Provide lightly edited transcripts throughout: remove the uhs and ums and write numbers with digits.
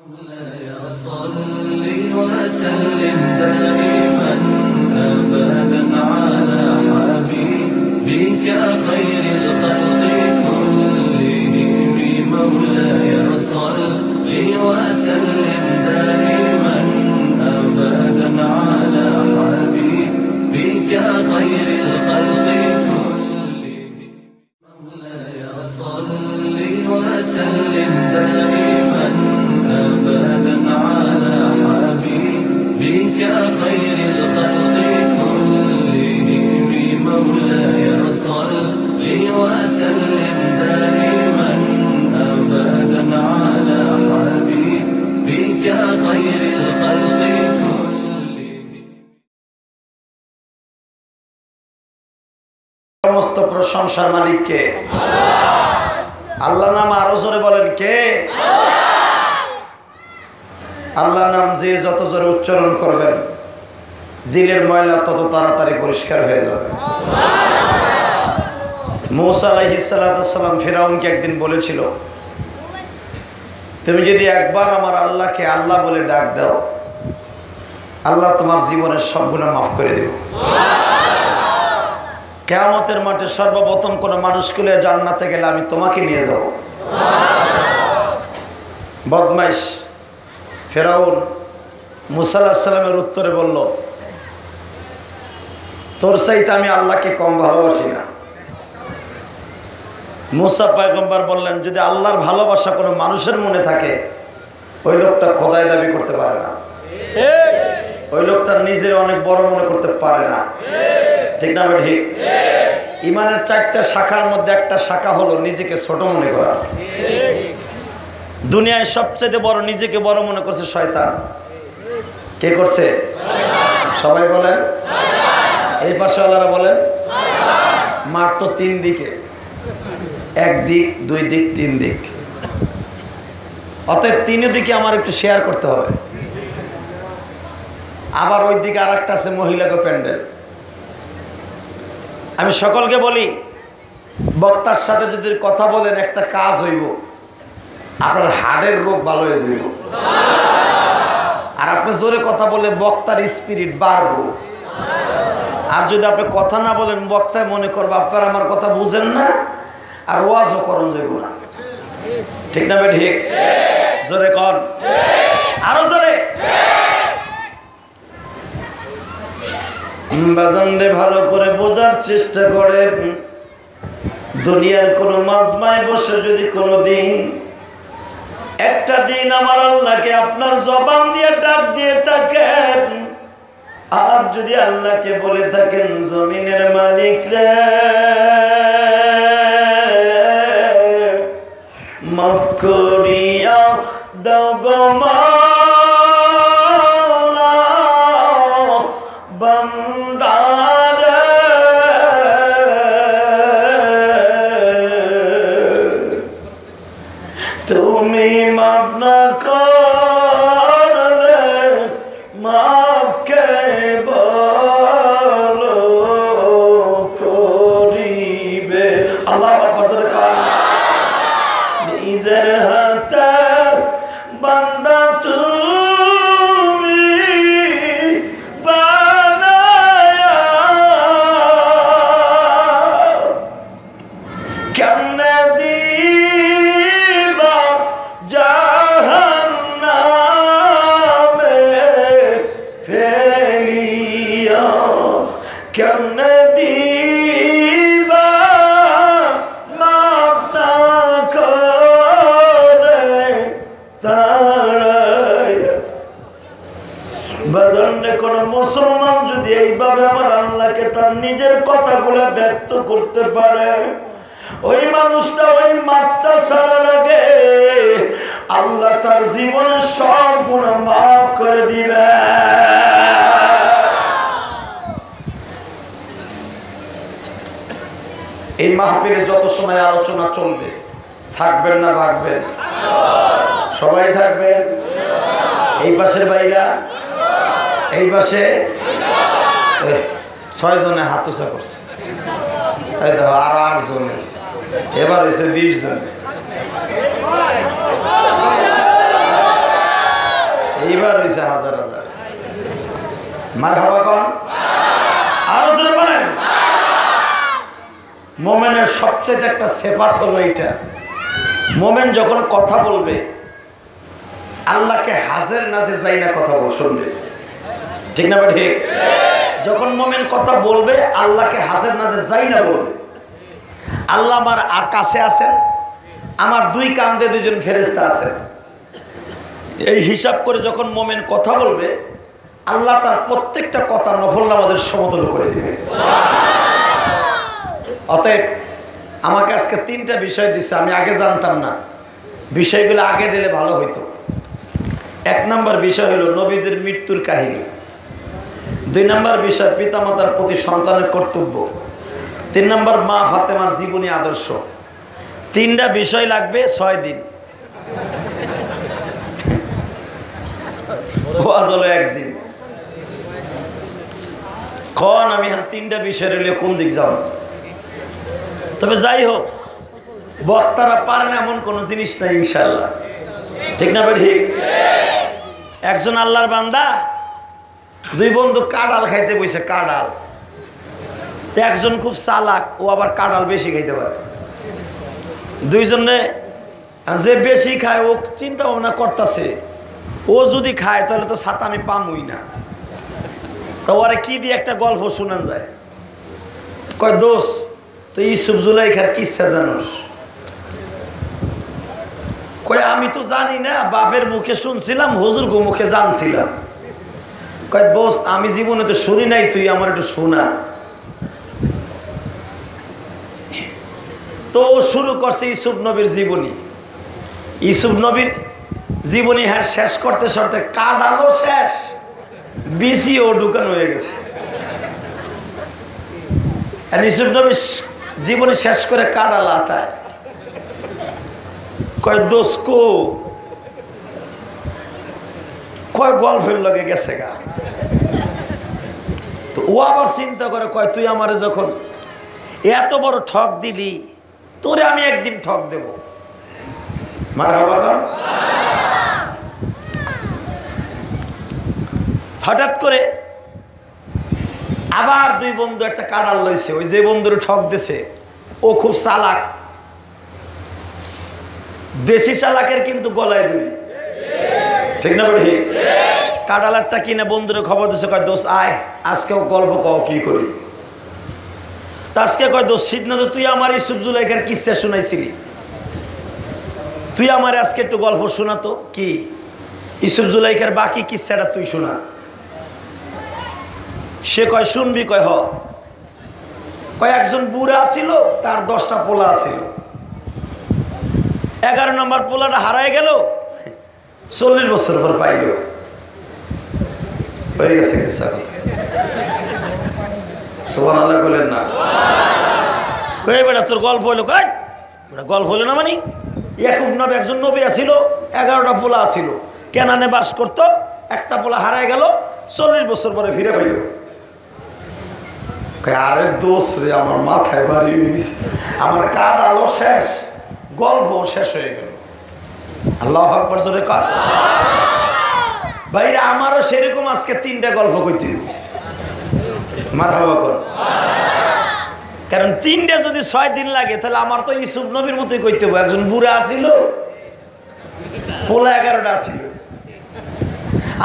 صل وسلم دائما أبدا على حبيبك خير الخلق كلهم مولاي صل وسلم دائما أبدا على حبيبك خير الخلق كلهم مولاي صل وسلم دائما أبدا على حبيبك خير الخلق كلهم مولاي صل وسلم دائما أبدا على حبيبك خير الخلق كلهم সমস্ত প্রশংসার মালিক কে? আল্লাহর নাম আরো জোরে বলেন কে? আল্লাহর নাম যে যত জোরে উচ্চারণ করবেন দিলের ময়লা তত তাড়াতাড়ি পরিষ্কার হয়ে যাবে। মূসা আলাইহিস সালাম ফিরআউনকে একদিন বলেছিল, তুমি যদি একবার আমার আল্লাহকে আল্লাহ বলে ডাক দাও, আল্লাহ তোমার জীবনের সব গুনাহ মাফ করে দেব। কিয়ামতের মাঠে সর্বপ্রথম কোনো মানুষকে নিয়ে জান্নাতে গেলে আমি তোমাকে নিয়ে যাব। বদমাইশ ফিরআউন মূসা আলাইহিস সালামের উত্তরে বলল, তোর চাইতে আমি আল্লাহকে কম ভালোবাসি না। মূসা পয়গম্বর বললেন, যদি আল্লাহর ভালোবাসা কোনো মানুষের মনে থাকে ওই লোকটা খোদাই দাবি করতে পারে না, ওই লোকটা নিজের অনেক বড় মনে করতে পারে না। ঠিক না? ঠিক। ইমানের 4টা শাখার মধ্যে একটা শাখা হলো নিজেকে ছোট মনে করা। দুনিয়ায় সবচেয়ে বড় নিজেকে বড় মনে করছে শয়তান। কে করছে? সবাই বলেন। এই পাশে আল্লাহরা বলেন। মার তো 3 দিকে, 1 দিক 2 দিক 3 দিক। অতএব 3 দিকে আমার একটু শেয়ার করতে হবে। আবার ওই দিকে আর একটা আছে মহিলাকে প্যান্ডেল। আমি সকলকে বলি, বক্তার সাথে যদি কথা বলেন একটা কাজ হইব, আপনার হার্টের রোগ ভালো হয়ে যাইব। আর আপনি জোরে কথা বলে বক্তার স্পিরিট বাড়বো। আর যদি আপনি কথা না বলেন বক্তায় মনে করবো আপনার আমার কথা বুঝেন না, আর ওয়াজও করণ যাইব না। ঠিক না? ঠিক। জোরে কর, আরো জোরে। বাজানরে ভালো করে বোঝার চেষ্টা করেন। দুনিয়ার কোন মাজমায় বসে যদি কোনো দিন একটা দিন আমার আল্লাহকে আপনার জবান দিয়ে ডাক দিয়ে থাকেন, আর যদি আল্লাহকে বলে থাকেন, জমিনের মালিক রে মাফ করিয়া দাও গো মাওলা, বান্দারে তুমি মাফ না করলে মাফ কে বলো করিবে। আল্লাহ আকবার। নিজের হাতে বান্দা তুমি বানায়া কেমনে দিবা জাহান্নামে ফেলিয়া, কেমনে দিবা মাফ না করে তাড়াইয়া। বাজারে কোন মুসলমান যদি এইভাবে আমার আল্লাহকে তার নিজের কথাগুলো ব্যক্ত করতে পারে, ওই মানুষটা ওই মাঠটা ছাড়ার আগে আল্লাহ তার জীবনের সব গুনাহ মাফ করে দিবে। এই মাহফিলে যত সময় আলোচনা চলবে থাকবেন না ভাগবেন? সবাই থাকবেন। এই পাশের বাইরা, এই পাশে 6 জনে হাত উঁচা করছে। এই দেখো আরো 8 জন আছে, এবার হয়েছে 20 জন। হয়েছে হাজার হাজার। মারহাবা কোন? আরো জোরে বলেন। মোমেনের সবচেয়ে একটা সিফাত হলো এইটা, মোমেন যখন কথা বলবে আল্লাহকে হাজির নাজির যাই না কথা শুনবে, ঠিক না? ঠিক। যখন মোমেন কথা বলবে আল্লাহকে হাজির নাজির যাই না বলবে। আল্লাহ আমার কাছে আছেন, আমার দুই কান্দে দুজন ফেরেশতা আছেন, এই হিসাব করে যখন মোমেন কথা বলবে আল্লাহ তার প্রত্যেকটা কথা নফল নামাজের সমতুল্য করে দিবে। অতএব আমাকে আজকে 3টা বিষয় দিচ্ছে, আমি আগে জানতাম না, বিষয়গুলো আগে দিলে ভালো হইতো। 1 নম্বর বিষয় হলো নবীদের মৃত্যুর কাহিনী, 2 নম্বর বিষয় পিতামাতার প্রতি সন্তানের কর্তব্য, 3 নম্বর মা ফাতেমার জীবনী আদর্শ। 3টা বিষয় লাগবে 6 দিন, ওয়াজ হলো 1 দিন। কন আমি 3টা বিষয় রইলে কোন দিক যাব? তবে যাই হোক, বক্তারা পারেন এমন কোনো জিনিস নাই ইনশাআল্লাহ, ঠিক না? ঠিক। একজন আল্লাহর বান্দা, 2 বন্ধু কাঁড়াল খাইতে বসে, কাঁড়াল। একজন খুব চালাক, ও আবার কাঁড়াল বেশি খাইতে পারে। 2 জনে যে বেশি খায় ও চিন্তা ভাবনা করতেছে, ও যদি খায় তাহলে তো ছাতা আমি পামই না। তো ওরে কি দিয়ে একটা গল্প শোনান যায়। কয় দোস্ত, তো ইউসুফ জুলাইখার কিচ্ছা জানোস? কয় আমি তো জানি না, বাপের মুখে শুনছিলাম, হুজুর গো মুখে জানছিলাম। কয় দোস্ত আমি জীবনে তো শুনি নাই, তুই আমার একটু শোনা। তো ও শুরু করছে ইউসুফ নবীর জীবনী। ইউসুফ নবীর জীবনী হ্যাঁ শেষ করতে সরতে কাঁড়ালও শেষ, বিসিও ঢুকানো হয়ে গেছে। ইউসুফ নবীর জীবনী শেষ করে কাঁড়াল আতায়। কয় দোষ কো? কয় গল্পের লগে গেছে গা। তো ও আবার চিন্তা করে, কয় তুই আমারে যখন এত বড় ঠক দিলি, তোরে আমি একদিন ঠক দেব। মারহাবা কর। হঠাৎ করে আবার 2 বন্ধু একটা কাঁড়াল লইছে, ওই যে বন্ধুরে ঠক দিছে ও খুব চালাক, বেশি চালাকের কিন্তু গলায় ধরি, ঠিক না? ঠিক। কাঁড়ালারটা কিনে বন্ধুরে খবর দিছে, কয় দোষ আয় আজকেও গল্প কও কি করি। আজকে কয় দোষ শীত না তো, তুই আমার ইউসুফ জুলাইখার কিচ্ছা শুনাইছিলি, তুই আমার আজকে একটু গল্প শোনাতো। কি ইউসুফ জুলাইখার বাকি কিচ্ছাটা তুই শোনা। সে কয় শুনবি? কয় হ। কয় একজন বুড়া ছিল, তার 10টা পোলা ছিল, 11 নম্বর পোলাটা হারায় গেল, 40 বছর পর পাইল। হয়ে গেছে কিচ্ছা কথা। সুবহানাল্লাহ বলেন না? কই বেটা তোর গল্প হইলো? কয় বেটা গল্প হইলো না মানে? ইয়াকুব নবী একজন নবী আছিল, 11টা পোলা আছিল, কেনানে বাস করতো, একটা পোলা হারায় গেল, 40 বছর পরে ফিরে পাইল। আরে দোষ রে, আমার মাথায় বাড়ি হয়ে গেছে, আমার কাঁড়ালও শেষ, গল্প শেষ হয়ে গেল। আল্লাহু আকবার জোরে কর। ভাইরা আমারও সেরকম আজকে 3টা গল্প কইতে, মারহাবা কর। কারণ 3টা যদি 6 দিন লাগে তাহলে আমার তো ইউসুফ নবীর মতোই কইতে হবে। একজন বুড়া আছিল, পোলা 11টা ছিল।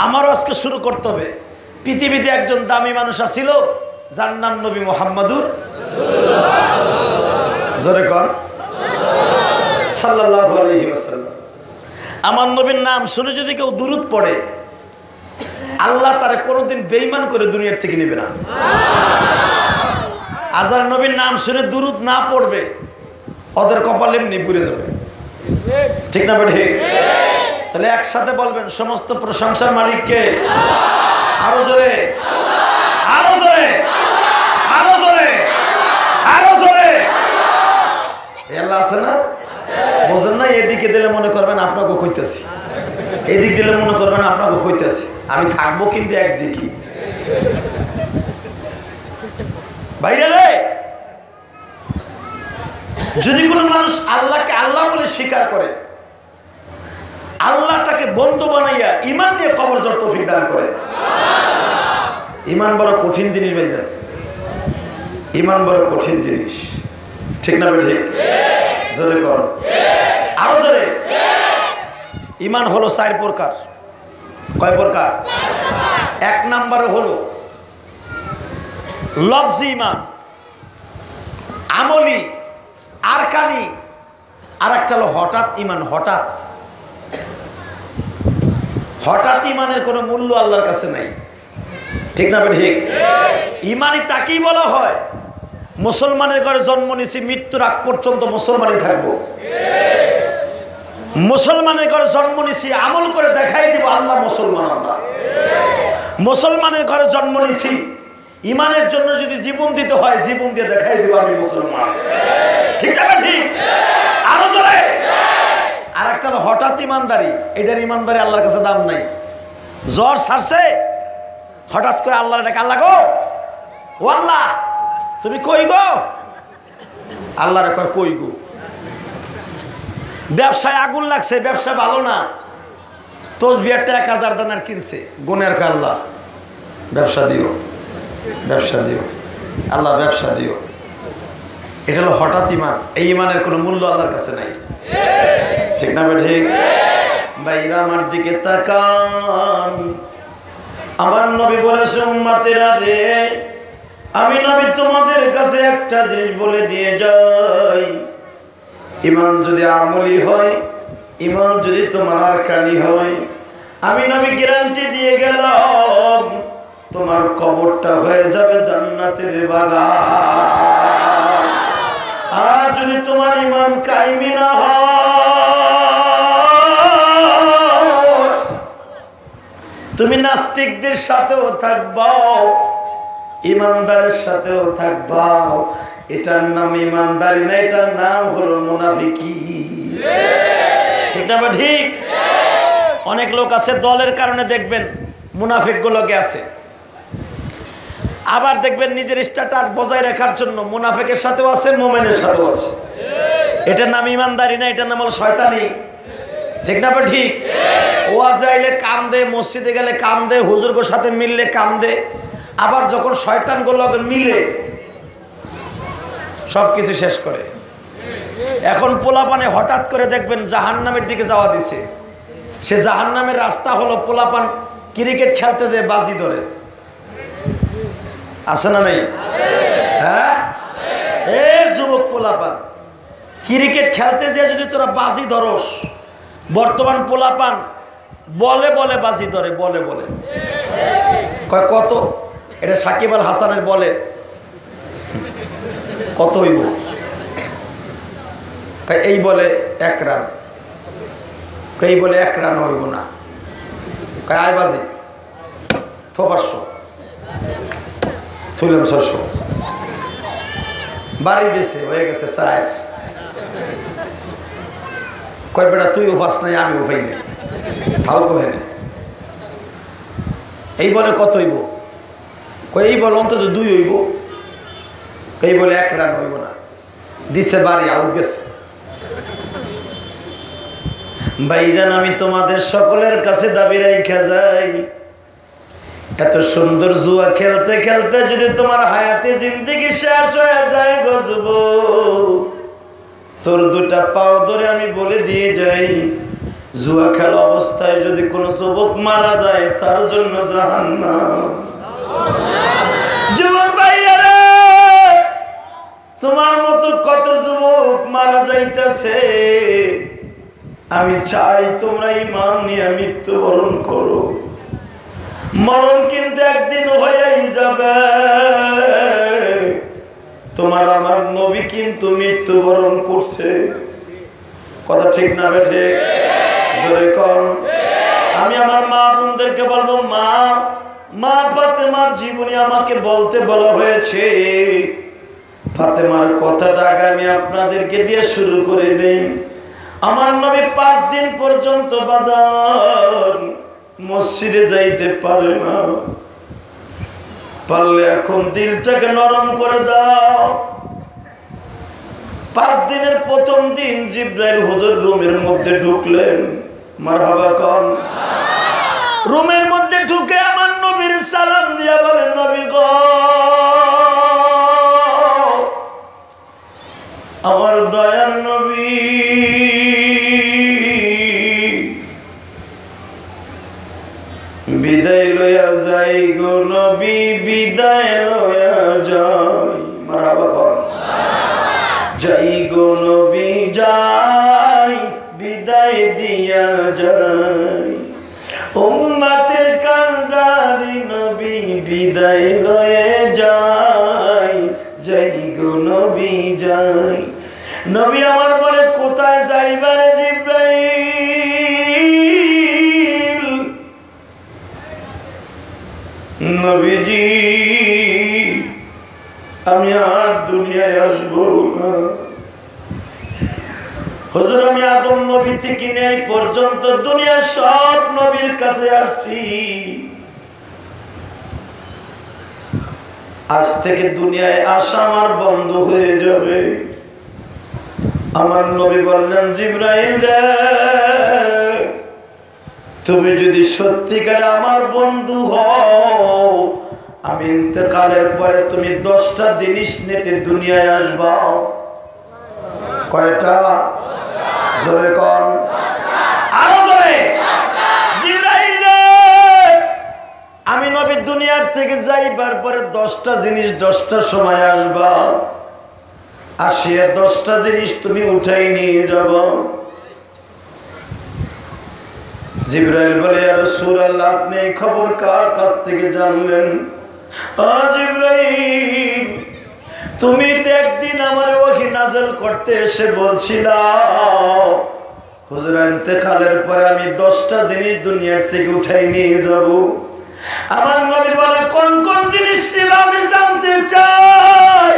আমারও আজকে শুরু করতে হবে। পৃথিবীতে একজন দামি মানুষ আছিল, যার নাম নবী মুহাম্মাদুর জোরে কর সাল্লাল্লাহু আলাইহি ওয়াসাল্লাম। আমার নবীর নাম শুনে যদি কেউ দুরূদ পড়ে, আল্লাহ তারে কোনোদিন বেঈমান করে দুনিয়ার থেকে নেবে না। আর যারা নবীর নাম শুনে দুরূদ না পড়বে, ওদের কপাল এমনি পুড়ে যাবে, ঠিক না? ঠিক। তাহলে একসাথে বলবেন, সমস্ত প্রশংসার মালিককে। আরো জোরে, আরো জোরে, আরো জোরে, আরো জোরে। আল্লাহ আছে না? বোঝেন না? এদিকে দিলে মনে করবেন আপনাকে কইতেছি, এদিক দিলে মনে করবেন আপনাকে কইতেছি। আমি থাকবো কিন্তু একদিকে। বাইরে রে, যদি কোনো মানুষ আল্লাহকে আল্লাহ বলে স্বীকার করে, আল্লাহ তাকে বন্ধু বানাইয়া ঈমান নিয়ে কবর যাওয়ার তৌফিক দান করে। ঈমান বড় কঠিন জিনিস ভাইজান, ঈমান বড় কঠিন জিনিস, ঠিক না ঠিক? জোরে কর, আরো জোরে। ঈমান হলো 4 প্রকার। কয় প্রকার? 1 নম্বরে হলো লফজি ঈমান, আমলি, আরকানি, আর একটা হলো হঠাৎ ঈমান। হঠাৎ ঈমানের কোনো মূল্য আল্লাহর কাছে নাই, ঠিক না ঠিক? ঈমানই তাকেই বলা হয় মুসলমানের ঘরে জন্ম নিয়েছি, মৃত্যুর আগ পর্যন্ত মুসলমানই থাকবো। মুসলমানের ঘরে জন্ম নিয়েছি, আমল করে দেখাই দিব আল্লাহ মুসলমান। আমরা মুসলমানের ঘরে জন্ম নিয়েছি, ঈমানের জন্য যদি জীবন দিতে হয় জীবন দিয়ে দেখাই দিব আমি মুসলমান, ঠিক না ঠিক? আরো জোরে। আর একটা হলো হঠাৎ ঈমানদারি। এটার ঈমানদারি আল্লাহর কাছে দাম নাই। জ্বর ছাড়ছে, হঠাৎ করে আল্লাহর ডাকে, আল্লাহ গো, ও আল্লাহ তুমি কই গো? আল্লাহরে কয় কই গো? ব্যবসায় আগুন লাগছে, ব্যবসা ভালো না, তসবিহ একটা 1000 দানার কিনছে, গুনের কয় আল্লাহ ব্যবসা দিও, ব্যবসা দিও, আল্লাহ ব্যবসা দিও। এটা হলো হঠাৎ ঈমান। এই ঈমানের কোনো মূল্য আল্লাহর কাছে নাই, ঠিক না ঠিক? ভাইরা আমার দিকে তাকান। আমার নবী বলেছে, উম্মতেরা রে, আমি নবী তোমাদের কাছে একটা জিনিস বলে দিয়ে যাই, ঈমান যদি আমলি হয়, ঈমান যদি তোমার আরকানি হয়, আমি নবী গ্যারান্টি দিয়ে গেলাম তোমার কবরটা হয়ে যাবে জান্নাতের বাগান। আর যদি তোমার ঈমান কায়েমি না হয়, তুমি নাস্তিকদের সাথেও থাকবা, ঈমানদারের সাথেও থাকবা। এটার নাম ঈমানদারি না, এটার নাম হলো মুনাফিকি, ঠিক না ঠিক? অনেক লোক আছে দলের কারণে দেখবেন মুনাফিক গুলোকে আছে, আবার দেখবেন নিজের স্ট্যাটাস বজায় রাখার জন্য মুনাফিকের সাথেও আছে, মুমিনের সাথেও আছে। এটার নাম ঈমানদারি না, এটার নাম হলো শয়তানি, ঠিক না ঠিক? ওয়াজ আইলে কান্দে, মসজিদে গেলে কান্দে, হুজুরদের সাথে মিললে কান্দে, আবার যখন শয়তানগুলো মিলে সবকিছু শেষ করে। এখন পোলাপানে হঠাৎ করে দেখবেন জাহান্নামের দিকে যাওয়া দিছে। সে জাহান্নামের রাস্তা হলো পোলাপান ক্রিকেট খেলতে যে বাজি ধরে, আছে না নাই? হ্যাঁ, এ যুবক পোলাপান, ক্রিকেট খেলতে যে যদি তোরা বাজি ধরস, বর্তমান পোলাপান বলে বলে বাজি ধরে, বলে বলে কয় কত? এটা সাকিব আল হাসানের বলে কত হইব? এই বলে 1 রান, এই বলে 1 রান হইব না, আয় বাজি থো 500, থুলাম 600, বাড়ি দিছে, হয়ে গেছে 4। কয় বেটা তুই উপাস নাই, আমি উপাই নাই, থাও কহে না। এই বলে কত হইব? কই এই বলে অন্তত 2 হইব, এই বলে 1 রান হইব না, দিছে বাড়ি, আউট গেছে। ভাইজান, আমি তোমাদের সকলের কাছে দাবি রাইখা যাই, এত সুন্দর জুয়া খেলতে খেলতে যদি তোমার হায়াতে জিন্দেগি শেষ হয়ে যায় গো যুবক, তোর 2টা পাও ধরে আমি বলে দিয়ে যাই, জুয়া খেলা অবস্থায় যদি কোনো যুবক মারা যায় তার জন্য জাহান্নাম। যুবক ভাইয়ারা, তোমার মতো কত যুবক মারা যাইতেছে, আমি চাই তোমরা ঈমান নিয়ে মৃত্যুবরণ করো। মরণ কিন্তু একদিন হয়েই যাবে। তোমার আমার নবী কিন্তু মৃত্যুবরণ করছে, কথা ঠিক না বেঠে? জোরে কর। আমি আমার মা বোনদেরকে বলবো, মা ফাতেমার জীবনী আমাকে বলতে বলা হয়েছে। ফাতেমার কথাটা আগামী আপনাদেরকে দিয়ে শুরু করে দেই। আমার নবী 5 দিন পর্যন্ত বাজার মসজিদে যাইতে পারে না, পারলে এখন দিলটাকে নরম করে দাও। 5 দিনের প্রথম দিন জিব্রাইল হুজুর রুমের মধ্যে ঢুকলেন, মারহাবা কোন। রুমের মধ্যে ঢুকে আমার নবীর সালাম দিয়া বলে, নবী গো, আমার দয়ার নবী, বিদায় লইয়া যাই গো নবী, বিদায় লইয়া যাই। মারহাবা কোন। যাই গো নবী যাই, বিদায় দিয়া যাই, উম্মতের কান্ডারি নবী, বিদায় লয়ে যাই, যাই গো নবী যাই। নবী আমার বলে, কোথায় যাইবারে জিবরাইল? নবীজি, আমি আর দুনিয়ায় আসবো না। হুজুর, আমি আদম নবী থেকে এই পর্যন্ত দুনিয়ার সব নবীর কাছে আসছি, আজ থেকে দুনিয়ায় আসা আমার বন্ধ হয়ে যাবে। আমার নবী বললেন, জিবরাইল রে, তুমি যদি সত্যিকার আমার বন্ধু হও, আমি ইন্তেকালের পরে তুমি 10টা জিনিস নিতে দুনিয়ায় আসবা। কয়টা? জোরে কোন, আরো জোরে। জিবরাইল রে, আমি নবী দুনিয়ার থেকে যাইবার পরে 10টা জিনিস 10টার সময় আসবা, আসিয়া 10টা জিনিস তুমি উঠাই নিয়ে যাব। জিবরাইল বলে, ইয়া রাসূলুল্লাহ, আপনি এই খবর কার কাছ থেকে জানলেন? জিবরাইল, তুমি তো একদিন আমার ওহী নাযিল করতে এসে বলছিলা, হুজুর ইন্তেকালের পরে আমি 10টা জিনিস দুনিয়ার থেকে উঠাই নিয়ে যাব। আমার নবী বলে, কোন কোন জিনিস নিবা আমি জানতে চাই।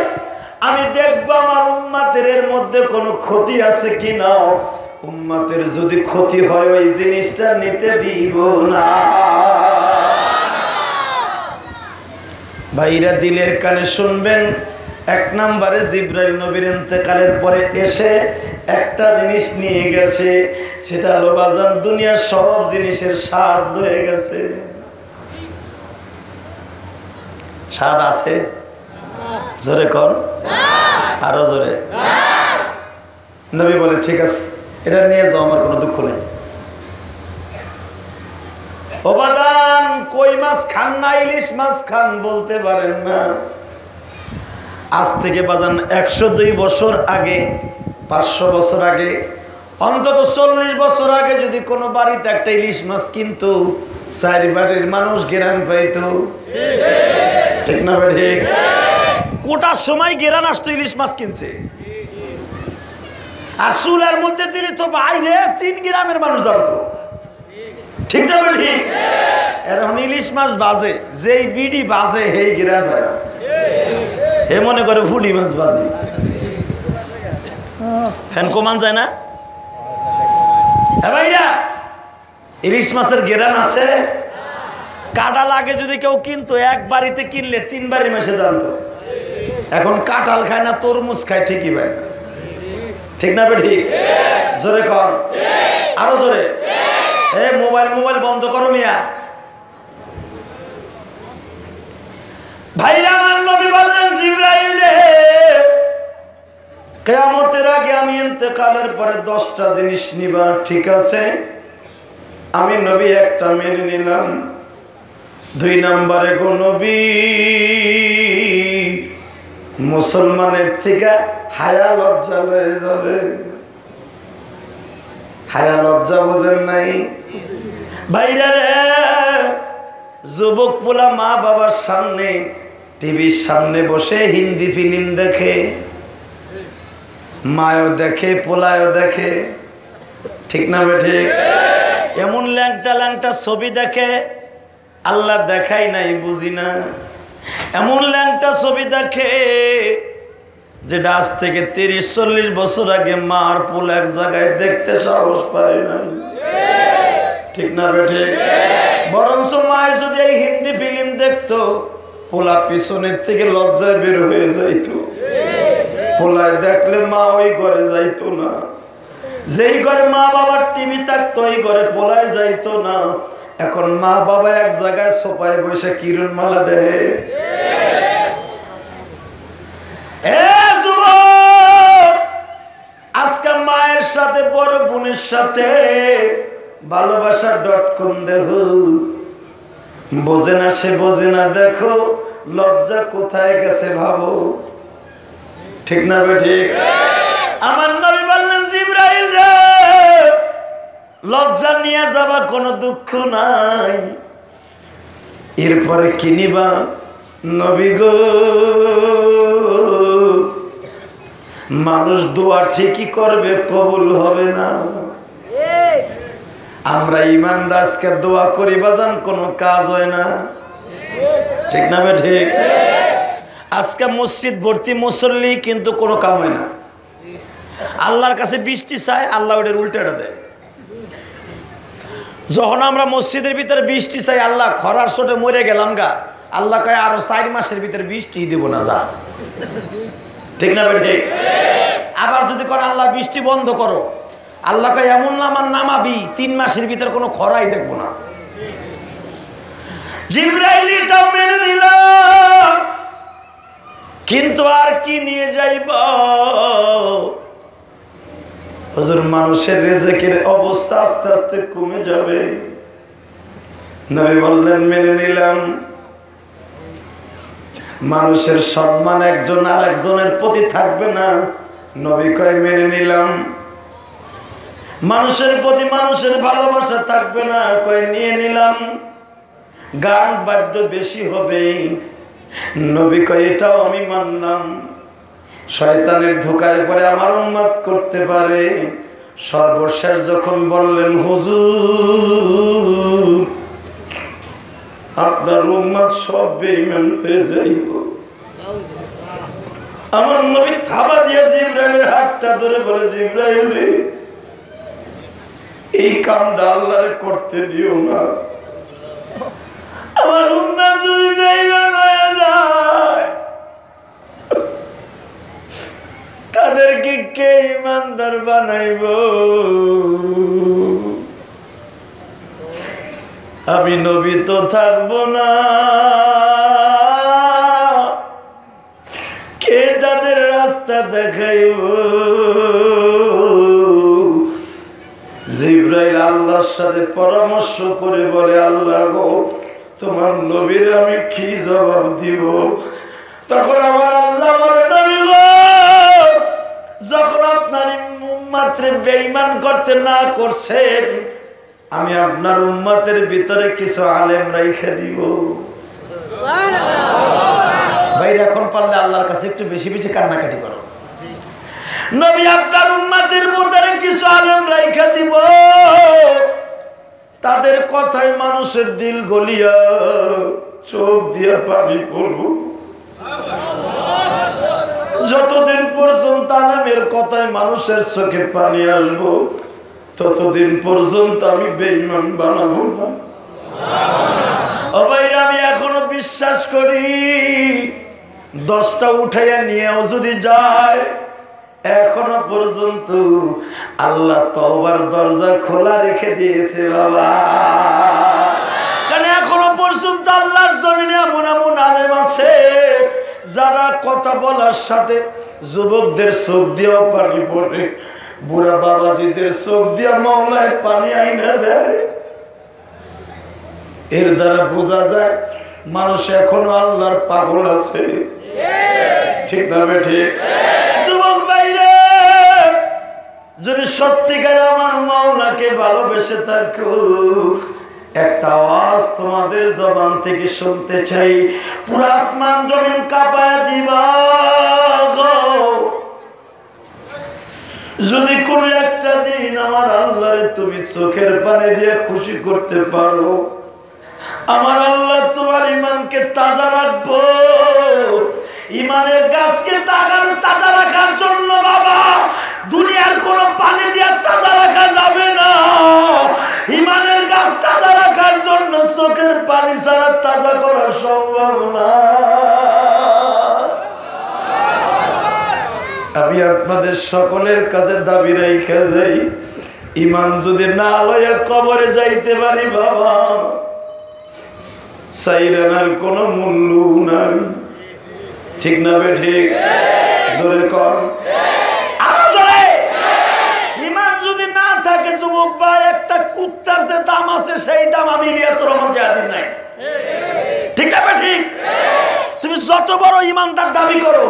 আমি দেখব আমার উম্মতের এর মধ্যে কোনো ক্ষতি আছে কিনা। উম্মতের যদি ক্ষতি হয় ওই জিনিসটা নিতে দিব না। ভাইরা দিলের কানে শুনবেন, 1 নম্বরে জিবরাইল নবীর ইন্তেকালের পরে এসে একটা জিনিস নিয়ে গেছে, সেটা হলো বাজান দুনিয়ার সব জিনিসের স্বাদ হয়ে গেছে। স্বাদ আছে? জোরে কর, আরো জোরে। নবী বলে, ঠিক আছে, এটা নিয়ে যাও, আমার কোনো দুঃখ নেই। ও বাজান, কই মাছ খান না, ইলিশ মাছ খান, বলতে পারেন না। আজ থেকে বাজান 102 বছর আগে, 500 বছর আগে, অন্তত 40 বছর আগে যদি কোনো বাড়িতে একটা ইলিশ মাছ কিনতো, 4 বাড়ির মানুষ গেরান পাইতো। ঠিক না ঠিক? কোটার সময় গেরান আসতো ইলিশ মাছ কিনছে, আর চুলার মধ্যে দিলে তো বাইরে 3 গ্রামের মানুষ জানতো। ঠিক না ঠিক? এখন ইলিশ মাছ বাজে, যেই বিডি বাজে সেই গ্রাম, হে মনে করে ফুডি মাছ বাজি। ফ্যান কমান যায় না? হ্যাঁ ভাইরা, ইলিশ মাছের গেরান আছে। কাঁঠাল আগে যদি কেউ কিনতো, এক বাড়িতে কিনলে 3 বাড়ি মাসে জানতো। এখন কাঁঠাল খায় না, তরমুজ খায়, ঠিকই ভাই। ঠিক না ঠিক? জোরে কর, আরো জোরে। মোবাইল বন্ধ করো মিয়া। ভাইরা, আমার নবী বললেন, জিবরাইল রে, কিয়ামতের আগে আমি ইন্তেকালের পরে 10টা জিনিস নিবা, ঠিক আছে? আমি নবী একটা মেনে নিলাম। 2 নম্বরে গো নবী, মুসলমানের থেকে হায়া লজ্জা হয়ে যাবে। হায়া লজ্জা বোঝেন নাই ভাইরা রে? যুবক পোলা মা বাবার সামনে, টিভির সামনে বসে হিন্দি ফিল্ম দেখে, মায়ও দেখে, পোলায়ও দেখে। ঠিক না ঠিক? এমন ল্যাংটা ল্যাংটা ছবি দেখে, আল্লাহ দেখাই নাই বুঝি না। এমন ল্যাংটা ছবি দেখে যেটা আজ থেকে 30-40 বছর আগে মার পোলা এক জায়গায় দেখতে সাহস পায় না। ঠিক না ঠিক? বরঞ্চ মায় যদি এই হিন্দি ফিল্ম দেখতো, পোলা পিছনের থেকে লজ্জায় বের হয়ে যাইতো। পোলায় দেখলে মা ওই ঘরে যাইতো না। যেই ঘরে মা বাবার টিভি থাকতো ওই ঘরে পোলায় যাইতো না। এখন মা বাবা এক জায়গায় সোফায় বসে কিরণ মালা দেয়। আজকে মায়ের সাথে বড় বোনের সাথে ভালোবাসা.com দেখো, বোঝে না সে বোঝে না, দেখো লজ্জা কোথায় গেছে ভাবো। ঠিক না ঠিক? আমার নবী বললেন জিবরাইল রে, লজ্জা নিয়ে যাবা, কোনো দুঃখ নাই। এরপরে কি নিবা? নবী গো, মানুষ দোয়া ঠিকই করবে, কবুল হবে না। আমরা ইমান রাজকে দোয়া করি বাজান, কোনো কাজ হয় না। ঠিক না ঠিক? আজকে মসজিদ ভর্তি মুসল্লি, কিন্তু কোনো কাম হয় না। আল্লাহর কাছে বৃষ্টি চায়, আল্লাহ ওটার উল্টাটা দেয়। যখন আমরা মসজিদের ভিতরে বৃষ্টি চাই, আল্লাহ খরার চোটে মরে গেলাম গা, আল্লাহ কয় আরো 4 মাসের ভিতরে বৃষ্টি দিব না, যা। ঠিক না ঠিক? আবার যদি করে আল্লাহ বৃষ্টি বন্ধ করো, আল্লাহ কয় এমন নামাবি 3 মাসের ভিতরে কোনো খরাই দেখবো না। জিবরাইল এটা মেনে নিল, কিন্তু আর কি নিয়ে যাইব? হুজুর, মানুষের রিজিকের অবস্থা আস্তে আস্তে কমে যাবে। নবী বললেন মেনে নিলাম। মানুষের সম্মান একজন আর একজনের প্রতি থাকবে না। নবী কয় মেনে নিলাম। মানুষের প্রতি মানুষের ভালোবাসা থাকবে না, কয় নিয়ে নিলাম। গান বাদ্য বেশি হবে, নবী কয় এটাও আমি মানলাম। শয়তানের ধোকায় পড়ে আমার উম্মত করতে পারে। সর্বশেষ যখন বললেন হুজুর, আপনার উম্মত সব বেঈমান হয়ে যাইব, আমার নবী থাবা দিয়ে জিবরাইলের হাতটা ধরে বলে, জিবরাইল রে, এই কামটা আল্লাহরে করতে দিও না। আমার উম্মত যদি বেঈমান হয়ে যায়, তাদেরকে কে ইমানদার বানাইব? আমি নবী তো থাকবো না, কে তাদের রাস্তা দেখাইব? জিবরাইল আল্লাহর সাথে পরামর্শ করে বলে, আল্লাহ গো, তোমার নবীর আমি কি জবাব দিব? তখন আমার আল্লাহ বলে, নবী গো, যখন আপনার উম্মতরে বেঈমান করতে না করছেন, আমি আপনার উম্মতের ভিতরে কিছু আলেম রাইখা দিব। ভাইরা, এখন পারলে আল্লাহর কাছে একটু বেশি বেশি কান্নাকাটি করো। নবী আপনার উম্মতের ভিতরে কিছু আলেম রাইখা দিব, তাদের কথায় মানুষের দিল গলিয়া চোখ দিয়ে পানি পড়ব। যতদিন পর্যন্ত আলেমের কথায় মানুষের চোখে পানি আসবো, ততদিন পর্যন্ত আমি বেঈমান বানাবো না। ও ভাইরা, আমি এখনো বিশ্বাস করি 10টা উঠাইয়া নিয়েও যদি যায়, এখনো পর্যন্ত আল্লাহ তওবার দরজা খোলা রেখে দিয়েছে বাবা। কারণ এখনো পর্যন্ত আল্লাহর জমিনে এমন এমন আলেম আছে যারা কথা বলার সাথে যুবকদের চোখ দিয়েও পানি পড়ে, বুড়া বাবাজিদের চোখ দিয়ে মাওলায় পানি আইনা দেয়। এর দ্বারা বোঝা যায় মানুষ এখনো আল্লাহর পাগল আছে। ঠিক না ঠিক? যুবক ভাইরা, যদি সত্যিকারে আমার মাওলাকে ভালোবেসে থাকো, একটা আওয়াজ তোমাদের জবান থেকে শুনতে চাই, পুরো আসমান জমিন কাঁপায় দিবা গো। যদি কোন একটা দিন আমার আল্লাহরে তুমি চোখের পানি দিয়ে খুশি করতে পারো, আমার আল্লাহ তোমার ইমানকে তাজা রাখবো। ইমানের গাছকে তাজা রাখার জন্য বাবা, দুনিয়ার কোন পানি দিয়ে তাজা রাখা যাবে না। ইমানের গাছ তাজা রাখার জন্য চোখের পানি ছাড়া তাজা করা সম্ভব না। আমি আপনাদের সকলের কাছে দাবি রেখে যাই, ইমান যদি না লইয়া কবরে যাইতে পারি বাবা, সাইরানার কোনো মূল্য নাই। ঠিক না বে ঠিক? জোরে কর, আরো জোরে। ইমান যদি না থাকে যুবক ভাই, একটা কুত্তার যে দাম আছে সেই দাম আমি ইলিয়াসুর রহমান জিহাদির নাই। ঠিক না বে ঠিক? তুমি যত বড় ইমানদার দাবি করো,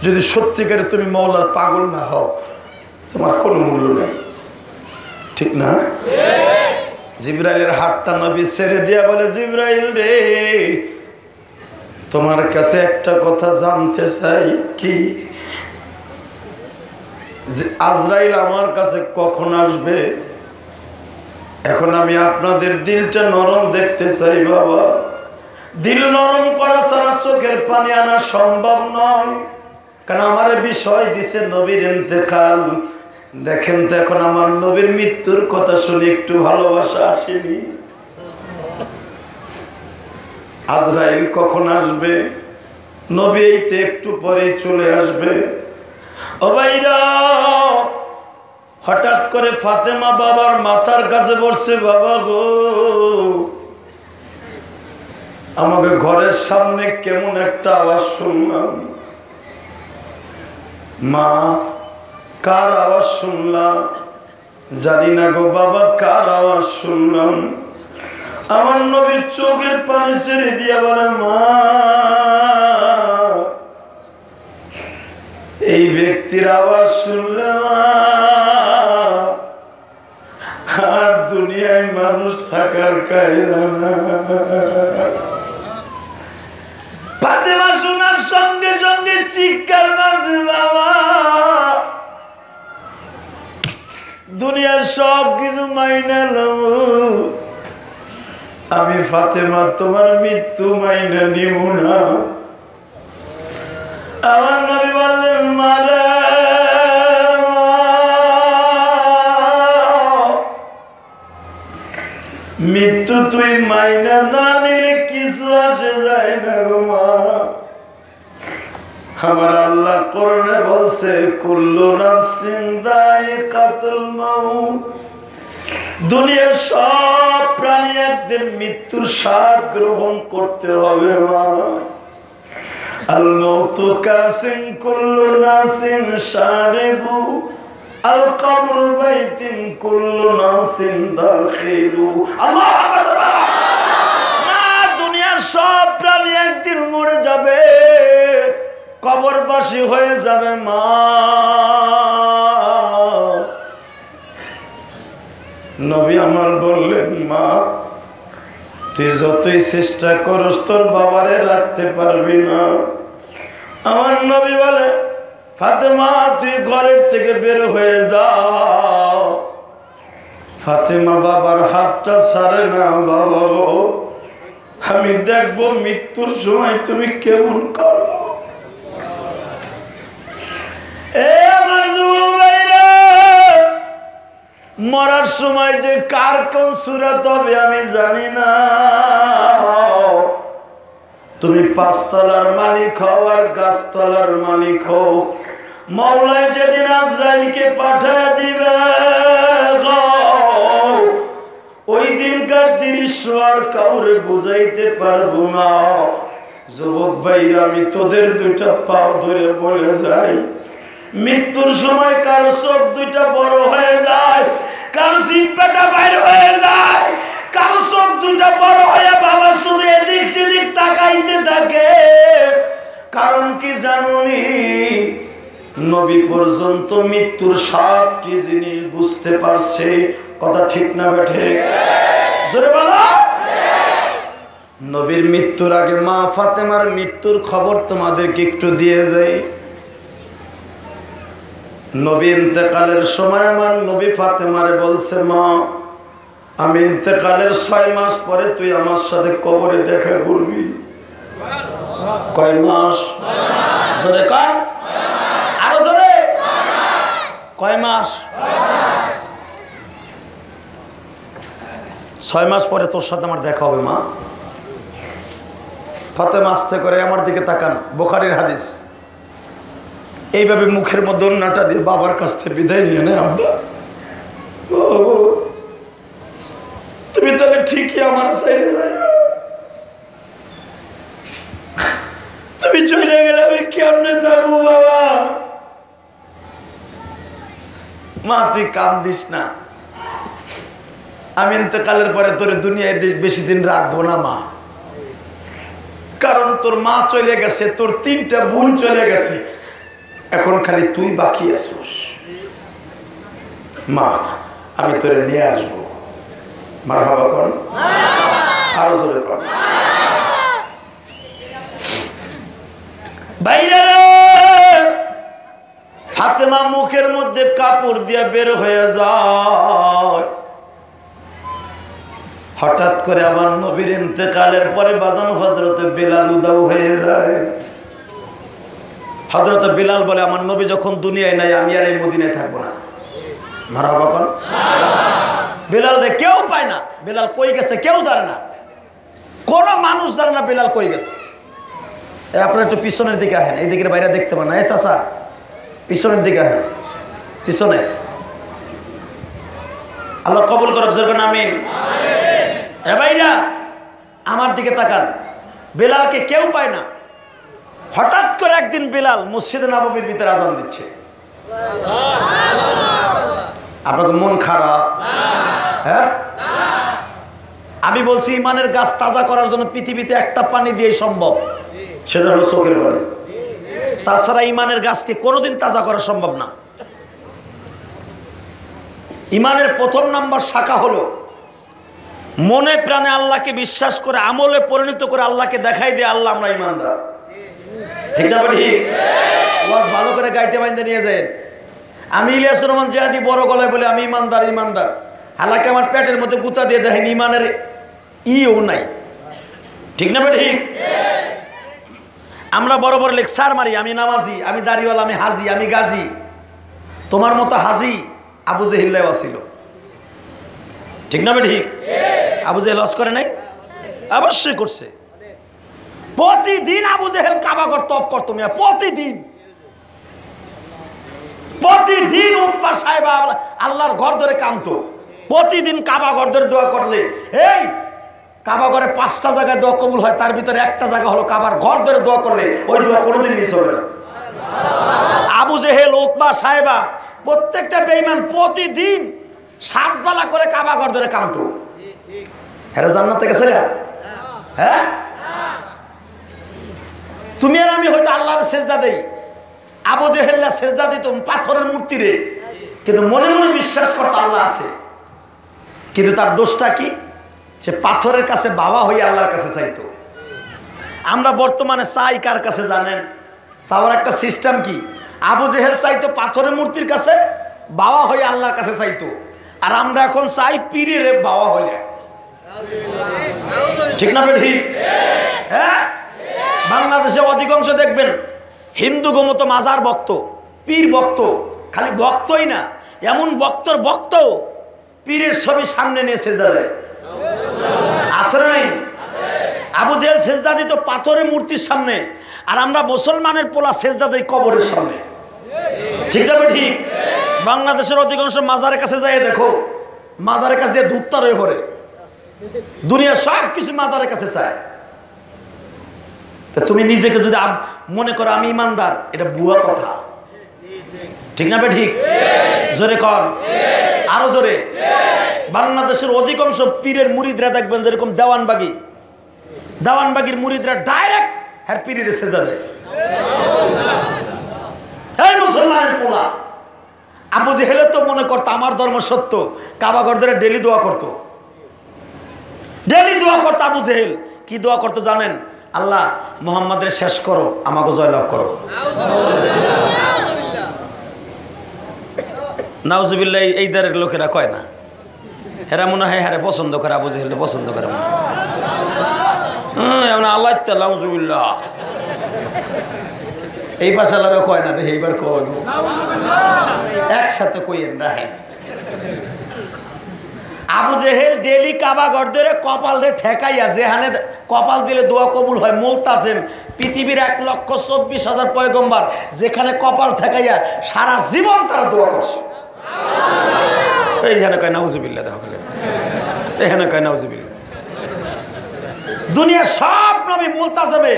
যদি সত্যিকারে তুমি মওলার পাগল না হও, তোমার কোনো মূল্য নেই। ঠিক না? জিবরাইলের হাতটা নবী ছেড়ে দিয়া বলে, জিবরাইল রে, তোমার কাছে একটা কথা জানতে চাই। কি? আজরাইল আমার কাছে কখন আসবে? এখন আমি আপনাদের দিলটা নরম দেখতে চাই বাবা। দিল নরম করা ছাড়া চোখের পানি আনা সম্ভব নয়, কারণ আমার বিষয় দিছে নবীর ইন্তেকাল। দেখেন তো এখন আমার নবীর মৃত্যুর কথা শুনে একটু ভালোবাসা আসেনি? আজরাইল কখন আসবে? নবী এই তো একটু পরেই চলে আসবে। ও ভাইরা, হঠাৎ করে ফাতেমা বাবার মাথার কাছে বসছে, বাবা গো, আমাকে ঘরের সামনে কেমন একটা আওয়াজ শুনলাম। মা, কার আওয়াজ শুনলাম? জানি না গো বাবা, কার আওয়াজ শুনলাম। আমার নবীর চোখের পানি ছেড়ে দিয়ে বলে, মা, এই ব্যক্তির আওয়াজ শুনলে আর দুনিয়ায় মানুষ থাকার কায়দা না। ফাতেমা শোনার সঙ্গে সঙ্গে চিৎকার মারছে, বাবা, দুনিয়ার সব কিছু মাইনা লব, আমি ফাতেমা তোমার মৃত্যু মাইনা নিব না। আমার নবী বললেন, মারা, মৃত্যু তুই মাইনা না নিলে কিছু আসে যায় না গো মা। আমার আল্লাহ কোরআনে বলছে, কুল্লু নাফসিন যায়িকাতুল মাউত, দুনিয়ার সব প্রাণী একদিন মৃত্যুর স্বাদ গ্রহণ করতে হবে মা। আল মাউতু কাসিন কুল্লু নাসিন শারিবু, আল কবরু বাইতিন কুল্লু নাসিন দাখিলু। আল্লাহু আকবার। না, দুনিয়ার সব প্রাণী একদিন মরে যাবে, কবরবাসী হয়ে যাবে মা। নবী আমার বললেন, মা, তুই যতই চেষ্টা করস তোর বাবারে রাখতে পারবি না। আমার নবী বলে, ফাতেমা, তুই ঘরের থেকে বের হয়ে যাও। ফাতেমা বাবার হাতটা ছাড়ে না, বাবা গো, আমি দেখবো মৃত্যুর সময় তুমি কেমন করো। মরার সময় যে কার কোন সূরত হবে আমি জানি না। তুমি পাঁচতলার মালিক হও আর গাছতলার মালিক হও, মওলায় যেদিন আজরাইলকে পাঠিয়ে দিবে ওই দিনকার দৃশ্য আর কাউরে বুঝাইতে পারবো না। যুবক ভাইরা, আমি তোদের দুইটা পাও ধরে বলে যাই, মৃত্যুর সময় কারো চোখ দুইটা বড় হয়ে যায়, কারো জিহ্বাটা বাইর হয়ে যায়, কারো চোখ দুইটা বড় হয়ে বাবা শুধু এদিক সেদিক তাকাইতে থাকে। কারণ কি জানুনি? নবী পর্যন্ত মৃত্যুর স্বাদ কি জিনিস বুঝতে পারছে। কথা ঠিক না বেঠে? জোরে বলো। নবীর মৃত্যুর আগে মা ফাতেমার মৃত্যুর খবর তোমাদেরকে একটু দিয়ে যাই। নবী ইন্তেকালের সময় আমার নবী ফাতেমারে বলছে, মা, আমি ইন্তেকালের 6 মাস পরে তুই আমার সাথে কবরে দেখা করবি। কয় মাস? জোরে কয়, আরো জোরে। কয় মাস? 6 মাস পরে তোর সাথে আমার দেখা হবে মা। ফাতেমা আস্তে করে আমার দিকে তাকান, বুখারীর হাদিস। এইভাবে মুখের মধ্যে অন্যটা দিয়ে বাবার কাছ থেকে বিদায় নিয়ে নেয়। আব্বা ও তুমি তাহলে ঠিকই আমার সাইডে যাবে, তুমি চলে গেলে আমি কেমনে থাকবো বাবা? মা তুই কান্দিস না, আমি ইন্তেকালের পরে তোর দুনিয়ায় বেশি দিন রাখবো না মা, কারণ তোর মা চলে গেছে, তোর 3টা বোন চলে গেছে, এখন খালি তুই বাকি আছিস। মা আমি তোরে নিয়ে আসবো। মারহাবা কর, আরো জোরে কর। বাইরে ফাতেমা মুখের মধ্যে কাপড় দিয়ে বের হয়ে যায়। হঠাৎ করে আমার নবীর ইন্তেকালের পরে বাজান হযরতে বেলাল উদাও হয়ে যায়। হযরতে বেলাল বলে আমার নবী যখন দুনিয়ায় নাই আমি আর এই মদিনায় থাকবো না। মারহাবা কর। বেলাল রে কেউ পায় না, বেলাল কই গেছে কেউ জানে না, কোন মানুষ জানে না বেলাল কই গেছে। আপনারা একটু পিছনের দিকে আসেন, এই দিকের বাইরে দেখতে পান না। এই চাচা পিছনের দিকে আসেন, পিছনে। আল্লাহ কবুল করুক, জোরে আমিন। এ ভাইরা আমার দিকে তাকান, বেলালকে কেউ পায় না। হঠাৎ করে একদিন বেলাল মসজিদে নববীর ভিতরে আজান দিচ্ছে। আপনাদের মন খারাপ? হ্যাঁ, আমি বলছি ইমানের গাছ তাজা করার জন্য পৃথিবীতে একটা পানি দিয়ে সম্ভব, সেটা হলো চোখের পানি। তাছাড়া ইমানের গাছকে কোনোদিন তাজা করা সম্ভব না। ইমানের প্রথম নাম্বার শাখা হলো মনে প্রাণে আল্লাহকে বিশ্বাস করে আমলে পরিণত করে আল্লাহকে দেখাই দিয়ে আল্লাহ আমরা ইমানদার। ঠিক না ঠিক? ওয়াজ ভালো করে গাইটে বাইন্দে নিয়ে যায়। আমি ইলিয়াসুর রহমান জিহাদি বড় গলায় বলে আমি ইমানদার ইমানদার, হালাকে আমার পেটের মধ্যে গুতা দিয়ে দেখেন ইমানের ইও নাই। ঠিক না ঠিক? আমরা বড় বড় লেকচার মারি, আমি নামাজি, আমি দাড়িওয়ালা, আমি হাজি, আমি গাজী। তোমার মতো হাজি আবু জেহেল ছিল। ঠিক না ঠিক? আবু জেহেল হজ করে নাই? অবশ্যই করছে। প্রতিদিন আবু জেহেল কাবা ঘর তপ করতো মিয়া, প্রতিদিন প্রতিদিন উতবা সাহেব আল্লাহর ঘর ধরে কাঁদতো। প্রতিদিন কাবা ঘর ধরে দোয়া করলে, এই কাবা ঘরে 5টা জায়গায় দোয়া কবুল হয়, তার ভিতরে একটা জায়গা হলো কাবার ঘর ধরে দোয়া করলে ওই দোয়া কোনোদিন মিস হবে না। আবু জেহেল, উতবা সাহেবা প্রত্যেকটা বেঈমান প্রতিদিন 7 বেলা করে কাবা ঘর ধরে কাঁদতো। হ্যাঁ জান্নাতে গেছে না? হ্যাঁ, তুমি আর আমি হয়তো আল্লাহর সেজদা দেই, আবু জেহেল সেজদা দিত পাথরের মূর্তি রে, কিন্তু মনে মনে বিশ্বাস করতো আল্লাহ আছে। কিন্তু তার দোষটা কি? সে পাথরের কাছে বাবা হয়ে আল্লাহর কাছে চাইতো। আমরা বর্তমানে চাই কার কাছে জানেন? চাওয়ার একটা সিস্টেম কি? আবু জেহেল চাইতো পাথরের মূর্তির কাছে বাবা হয়ে আল্লাহর কাছে চাইতো, আর আমরা এখন চাই পীরের বাবা হয়ে। ঠিক না ঠিক? হ্যাঁ, বাংলাদেশে অধিকাংশ দেখবেন হিন্দু গোমতো মাজার ভক্ত, পীর ভক্ত, খালি ভক্তই না, এমন বক্তর ভক্ত পীরের ছবি সামনে নিয়ে সেজদা দেয়। আছে না নাই? আবু জেহেল সেজদা দিত পাথরের মূর্তির সামনে, আর আমরা মুসলমানের পোলা সেজদা দেই কবরের সামনে। ঠিক না ঠিক? বাংলাদেশের অধিকাংশ মাজারের কাছে যায় দেখো, মাজারের কাছে দিয়ে ধূপটা রয়ে পড়ে, দুনিয়ার সব কিছু মাজারের কাছে চায়। তুমি নিজেকে যদি মনে করো আমি ইমানদার, এটা বুয়া কথা। ঠিক না ঠিক? জোরে কর, আরো জোরে। বাংলাদেশের অধিকাংশ পীরের মুরিদরা দেখবেন যেরকম দেওয়ানবাগির মুরিদরা ডাইরেক্ট হ্যাঁ পীরের সেজদা দেয়। এই মুসলমানের পোলা আবু জেহেল তো মনে করতো আমার ধর্ম সত্য, কাবা ঘর ধরে ডেলি দোয়া করতো, ডেলি দোয়া করতো। আবু জেহেল কি দোয়া করতো জানেন? আল্লাহ মুহাম্মাদের শেষ করো, আমাকে জয়লাভ করো। নাউজুবিল্লাহ। এই দারের লোকেরা কয় না, এরা মনে হয় হ্যাঁ পছন্দ করে, আবু জেহেল পছন্দ করে। আল্লাহ নাউজুবিল্লাহ। এই পাশালারা কয় না, দেখে এইবার কয় একসাথে কইয়েন রাহেন। আবু জেহেল ডেলি কাবা ঘর ধরে কপাল রে ঠেকাইয়া, যেখানে কপাল দিলে দোয়া কবুল হয়, মুলতাজিম, পৃথিবীর 1,24,000 পয়গম্বর যেখানে কপাল ঠেকাইয়া সারা জীবন তারা দোয়া করছে। এইখানে কয় নাউজুবিল্লাহ, দেখো এখানে কয় নাউজুবিল্লাহ। দুনিয়ার সব নবী মুলতাজিমে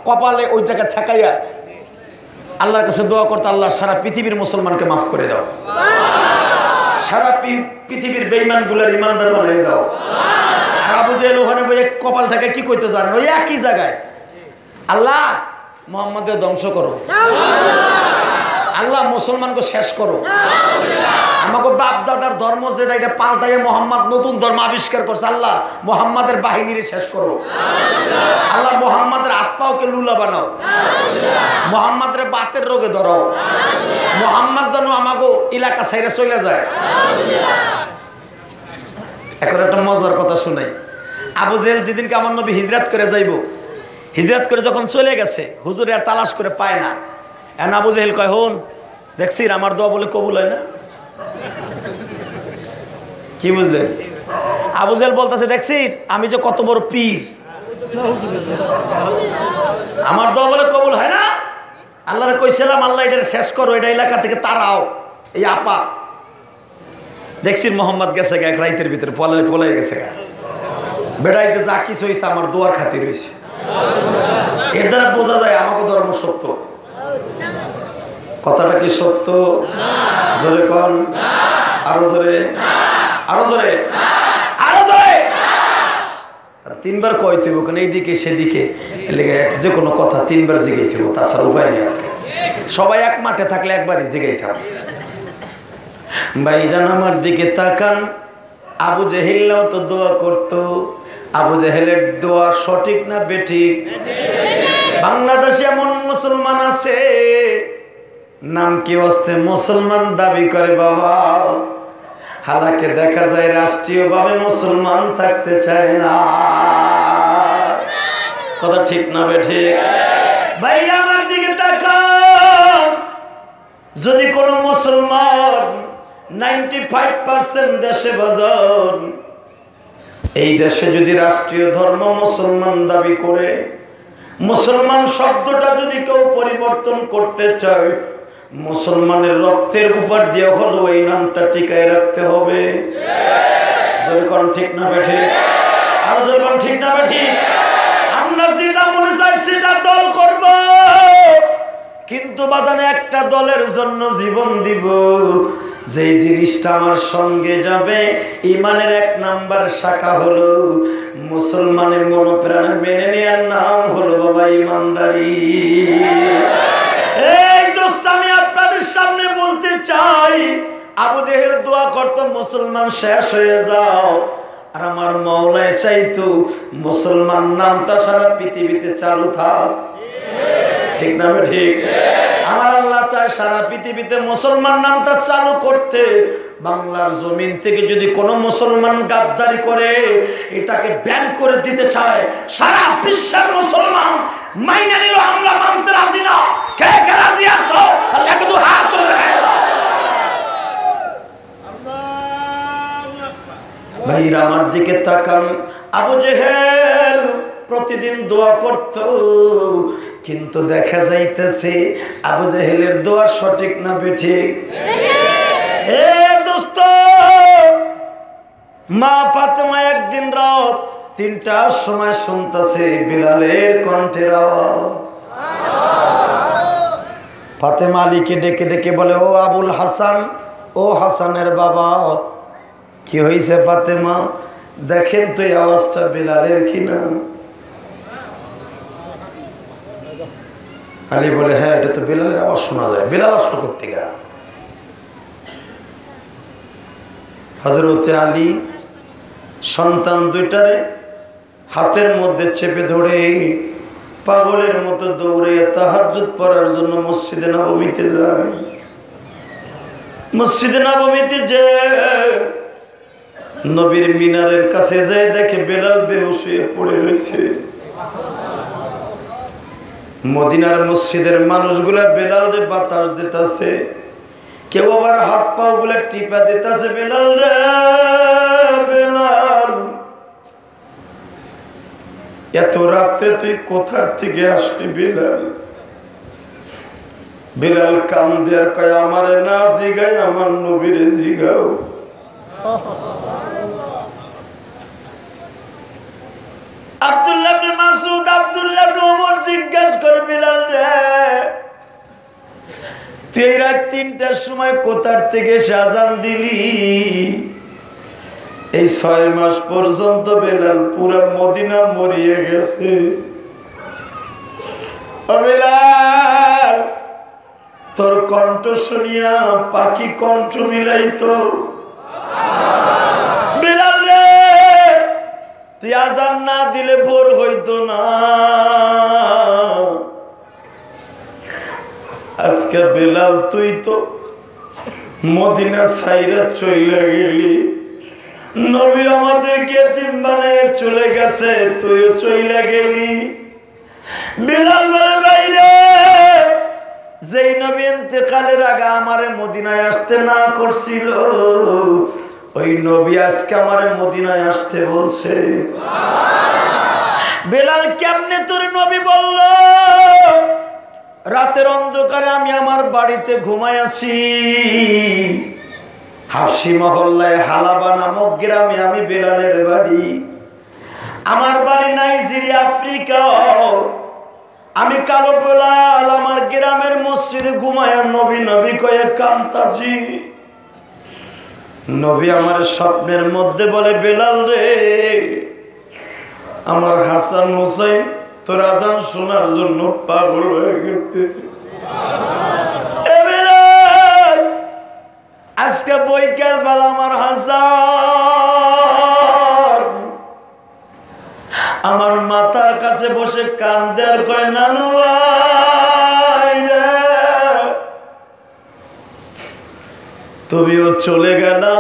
কপালে ওই জায়গা ঠেকাইয়া আল্লাহর কাছে দোয়া করতে, আল্লাহ সারা পৃথিবীর মুসলমানকে মাফ করে দাও, সারা পৃথিবীর বেঈমানগুলোর ইমানদার বানিয়ে দাও। আর আবু জেহেল ওখানে বই কপাল থেকে কি কইতে জানেন, ওই একই জায়গায় আল্লাহ মুহাম্মদকে ধ্বংস করো, আল্লাহ মুসলমানকে শেষ করো, আমাকে বাপ দাদার ধর্ম যেটা এটা পাল্টাইয়ে মোহাম্মদ নতুন ধর্ম আবিষ্কার করছে, আল্লাহ মোহাম্মদের বাহিনীরে শেষ করো, আল্লাহ মোহাম্মদের আত্মাওকে লুলা বানাও, মোহাম্মদের বাতের রোগে ধরাও, মোহাম্মদ যেন আমাকে এলাকা ছাইরে চলে যায়। এখন একটা মজার কথা শোনাই। আবু জেহেল যেদিনকে আমার নবী হিজরত করে যাইব, হিজরত করে যখন চলে গেছে, হুজুরে আর তালাশ করে পায় না। এখন আবু জেহেল কয়, হন দেখছি আমার দোয়া বলে কবুল হয় না। কি বুঝলেন? আবু জেহেল বলতেছে, দেখছি আমি যে কত বড় পীর, আমার দোয়া বলে কবুল হয় না। আল্লাহরে কইছিলাম আল্লাহ এটা শেষ করো, এটা এলাকা থেকে তারাও এই আপা। দেখছি মোহাম্মদ গেছে এক রাইতের ভিতরে পলাই গেছে গা, বেড়াই যে যা কিছু হয়েছে আমার দোয়ার খাতির হয়েছে। এর দ্বারা বোঝা যায় আমাকে ধর্ম সত্য। কথাটা কি সত্য? জোরে কন, আরো জোরে, আরো জোরে, আরো জোরে। তিনবার কইতে হবে, কারণ এইদিকে সেদিকে যে কোনো কথা তিনবার জিগাইতে হবে, তাছাড়া উপায় নেই। আজকে সবাই এক মাঠে থাকলে একবারই জিগাইতে হবে। ভাইজান আমার দিকে তাকান, আবু জেহেলও তো দোয়া করতো। আবু জেহেলের দোয়া সঠিক না বেঠিক? বাংলাদেশে এমন মুসলমান আছে নাম কি অস্তে মুসলমান দাবি করে বাবা, হালাকে দেখা যায় রাষ্ট্রীয়ভাবে মুসলমান থাকতে চায় না। কথা ঠিক না বেঠিক? ভাইরা আমার দিকে তাকান, যদি কোনো মুসলমান 95% দেশে বাজান, এই দেশে যদি রাষ্ট্রীয় ধর্ম মুসলমান দাবি করে, মুসলমান শব্দটা যদি কেউ পরিবর্তন করতে চায়, মুসলমানের রক্তের উপর দিয়ে হলো এই নামটা টিকায় রাখতে হবে। যেরকম ঠিক না বেঠিক? আর যেরকম ঠিক না বেঠিক? আমরা যেটা মনে চাই সেটা দল করব, কিন্তু বাজানে একটা দলের জন্য জীবন দিব। যেই জিনিসটা আমার সঙ্গে যাবে, ইমানের 1 নাম্বার শাখা হলো মুসলমানের মনোপ্রাণে মেনে নেওয়ার নাম হলো বাবা ইমানদারি। এই দোস্ত, আমি আপনাদের সামনে বলতে চাই, আবু জেহেল দোয়া করতো মুসলমান শেষ হয়ে যাও, আর আমার মাওলায় চাইতো মুসলমান নামটা সারা পৃথিবীতে চালু থাক। ঠিক না ঠিক? আমার আল্লাহ চায় সারা পৃথিবীতে মুসলমান নামটা চালু করতে। বাংলার জমিন থেকে যদি কোনো মুসলমান গাদ্দারি করে, এটাকে ব্যান করে দিতে চায়। সারা বিশ্বের মুসলমান মাইনা নিল, আমরা মানতে রাজি না। কে কে রাজি আসো? আল্লাহ কিন্তু হাত তুলে দেখায় দাও। ভাইরা আমার দিকে তাকান, আবু জেহেল প্রতিদিন দোয়া করত, কিন্তু দেখা যাইতেছে আবু জেহেলের দোয়া সঠিক না বেঠিক? এ দোস্ত, মা ফাতেমা একদিন রাত 3টার সময় শুনতেছে বিলালের কণ্ঠের আওয়াজ। ফাতেমা আলীকে ডেকে ডেকে বলে, ও আবুল হাসান, ও হাসানের বাবা, কি হয়েছে ফাতেমা? দেখেন তো এই আওয়াজটা বিলালের কিনা। আলী বলে, হ্যাঁ এটা তো বিলালের আওয়াজ শোনা যায়। বিলাল আসলো করতে গা। হযরতে আলী সন্তান দুইটারে হাতের মধ্যে চেপে ধরে পাগলের মতো দৌড়ে তাহাজ্জুদ পড়ার জন্য মসজিদে নববীতে যায়। মসজিদে নববীতে যে নবীর মিনারের কাছে যায়, দেখে বেলাল বেহুশ হয়ে পড়ে রয়েছে। মদিনার মসজিদের মানুষগুলা বেলালরে বাতাস দিতেছে, কেউ আবার হাত পা গুলো টিপা দিতেছে, বেলাল রে বেলাল, এত রাত্রে তুই কোথার থেকে আসলি বেলাল? বেলাল কান্দে আর কয়, আমারে না জিগাই আমার নবীরে জিগাও। আব্দুল্লাহ ইবনে মাসউদ, আব্দুল্লাহ ইবনে ওমর জিজ্ঞাসা করে, বেলাল রে তুই এই রাত ৩টার সময় কোথার থেকে আযান দিলি? এই ৬ মাস পর্যন্ত বেলাল পুরা মদিনা মরিয়ে গেছে। ও বেলাল, তোর কণ্ঠ শুনিয়া পাখি কণ্ঠ মিলাইতো। বেলাল রে তুই আযান না দিলে ভোর হইতো না। আজকে বেলাল তুই তো মদিনা ছাইরা চইলা গেলি, নবী আমাদেরকে এতিম বানায় চলে গেছে, তুইও চইলা গেলি। বেলাল বলে, বাইরে যেই নবী ইন্তেকালের আগে আমারে মদিনায় আসতে না করছিল, ওই নবী আজকে আমারে মদিনায় আসতে বলছে। বেলাল, কেমনে তোর নবী বলল? রাতের অন্ধকারে আমি আমার বাড়িতে ঘুমাই আছি, হাফসি মহল্লায় হালাবা নামক গ্রামে আমি বেলালের বাড়ি। আমার বাড়ি নাইজেরিয়া, আফ্রিকা। আমি কালো বেলাল আমার গ্রামের মসজিদে ঘুমায় নবী নবী কয়ে কান্তাছি। নবী আমার স্বপ্নের মধ্যে বলে, বেলাল রে আমার হাসান হোসেন তোর আযান শোনার জন্য পাগল হয়ে গেছে। আজকে বৈকাল বেলা আমার হাসান আমার মাথার কাছে বসে কান্দে আর কয়, নানু ভাই রে তুমিও চলে গেলা,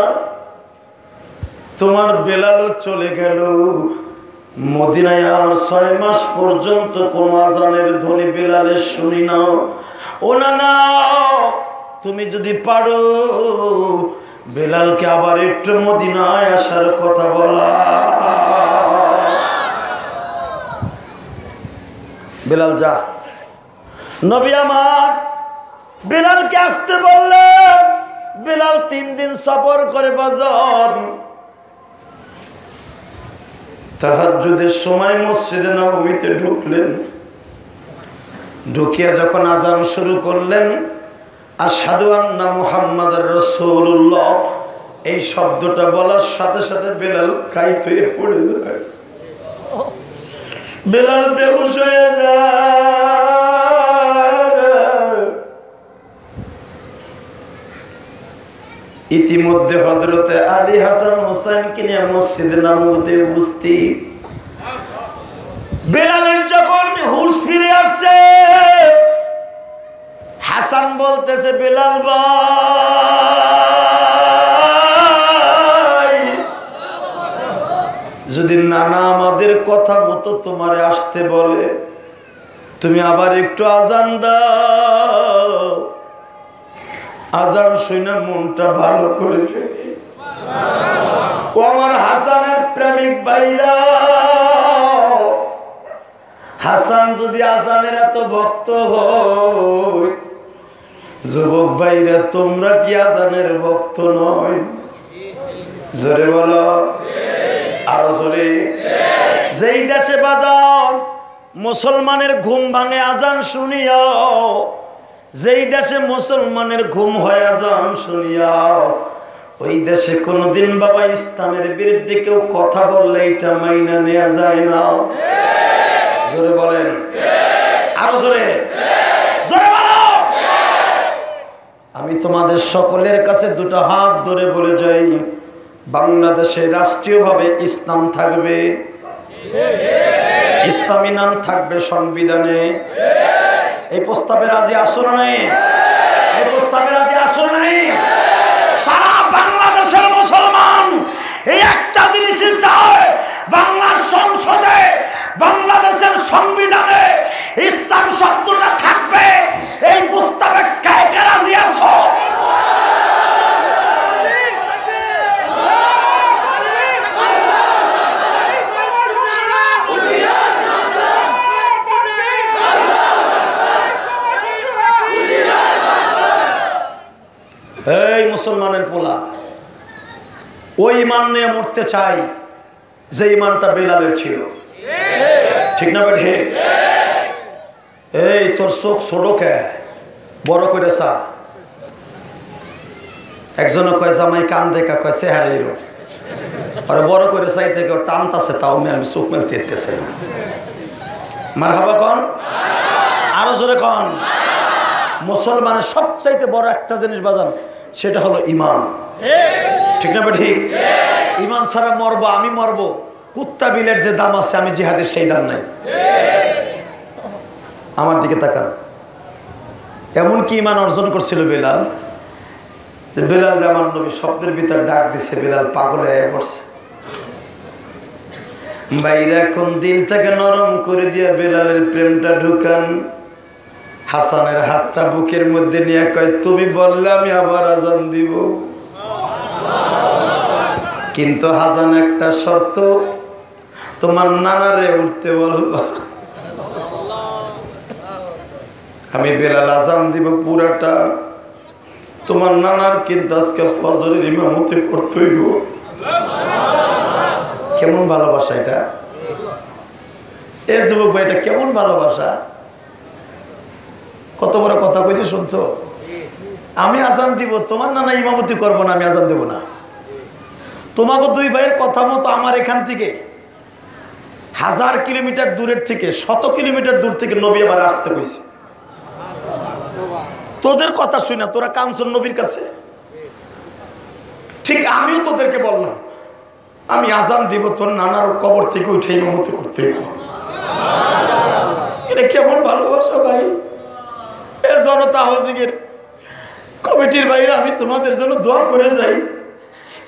তোমার বেলালও চলে গেল। মদিনায় আর ৬ মাস পর্যন্ত কোন আযানের ধ্বনি বেলালের শুনি না। ও না, তুমি যদি পারো বেলালকে আবার একটু মদিনায় আসার কথা বলা। বেলাল যা। নবী আমার বেলালকে আসতে বললেন। বেলাল ৩ দিন সফর করে বাজার। তাহাজ্জুদের সময় মসজিদে নববীতে ঢুকলেন। ঢুকিয়া যখন আযান শুরু করলেন, আশহাদু আন্না মুহাম্মাদুর রাসূলুল্লাহ এই শব্দটা বলার সাথে সাথে বেলাল কাইত হয়ে পড়ে যায়। বেলাল বেহুশ হয়ে যায়। ইতিমধ্যে হযরতে আলী হাসান হোসেনকে নিয়ে মসজিদে নববীতে উপস্থিত। বেলালের যখন হুঁশ ফিরে আসছে, হাসান বলতেছে, বেলাল ভাই যদি নানা আমাদের কথা মতো তোমারে আসতে বলে, তুমি আবার একটু আযান দাও। আযান শুনে মনটা ভালো করে ফেলি। ও আমার হাসানের প্রেমিক ভাইরা, হাসান যদি আযানের এত ভক্ত হয়, যুবক ভাইরা তোমরা কি আযানের ভক্ত নয়? জোরে বলো, আরো জোরে। যেই দেশে বাজার মুসলমানের ঘুম ভাঙে আযান শুনিয়া, যেই দেশে মুসলমানের ঘুম হয় আযান শুনিয়া, ওই দেশে কোনোদিন বাবা ইসলামের বিরুদ্ধে কেউ কথা বললে এটা মাইনা নেওয়া যায় না। জোরে বলেন, আরো জোরে, জোরে বলো। আমি তোমাদের সকলের কাছে দুটো হাত ধরে বলে যাই, বাংলাদেশে রাষ্ট্রীয়ভাবে ইসলাম থাকবে, ইসলামী নাম থাকবে সংবিধানে। এই প্রস্তাবে রাজি আসো না নাই? এই প্রস্তাবে রাজি আসো নাই? সারা বাংলাদেশের মুসলমান এই একটা জিনিসই চায়, বাংলার সংসদে বাংলাদেশের সংবিধানে ইসলাম শব্দটা থাকবে। এই প্রস্তাবে কে কে রাজি আছো? এই মুসলমানের পোলা, ওই ইমান নিয়ে মরতে চাই যে ইমানটা বেলালের ছিল, ঠিক না বেঠে? এই তোর চোখ ছোট কে, বড় করে চা। একজনে কয় জামাই কান দেখা, কয় চেহারা এরো, আরে বড় করে চাই থেকে টানতাছে, তাও আমি চোখ মেলতে ইতেছে না। মার হাবা কন, আরো জোরে কন। মুসলমানের সবচাইতে বড় একটা জিনিস বাজান, সেটা হলো ইমান, ঠিক না ঠিক? ইমান ছাড়া মরবো, আমি মরবো, কুত্তা বিলের যে দাম আছে আমি জিহাদের সেই দাম নাই। আমার দিকে তাকান, এমন কি ইমান অর্জন করছিল বেলাল, যে বেলাল আমার নবী স্বপ্নের ভিতর ডাক দিছে, বেলাল পাগল হয়ে পড়ছে। বাইরে এখন দিলটাকে নরম করে দিয়া বেলালের প্রেমটা ঢুকান। হাসানের হাতটা বুকের মধ্যে নিয়ে কয়, তুমি বললে আমি আবার আজান দিব, কিন্তু হাসান একটা শর্ত, তোমার নানারে উঠতে বলবা। আমি বেলাল আজান দিব পুরাটা, তোমার নানার কিন্তু আজকে ফজরের ইমামতি করতে হইব। কেমন ভালোবাসা এটা, এ যুবক ভাই, এটা কেমন ভালোবাসা? কত বড় কথা কইছে শুনছো? আমি আজান দিব, তোমার নানা ইমামতি করবো না, আমি আজান দেব না। তোমাকে দুই ভাইয়ের কথা মতো আমার এখান থেকে 1000 কিলোমিটার দূরের থেকে, 100 কিলোমিটার দূর থেকে নবী আমার আসতে কইছে। তোদের কথা শুনে তোরা কাঞ্চন নবীর কাছে, ঠিক আমিও তোদেরকে বললাম আমি আজান দিব, তোর নানার কবর থেকে উঠে ইমামতি করতে হইব। এটা কেমন ভালোবাসা ভাই? এ জনতা হাউজিংয়ের কমিটির বাইরে আমি তোমাদের জন্য দোয়া করে যাই।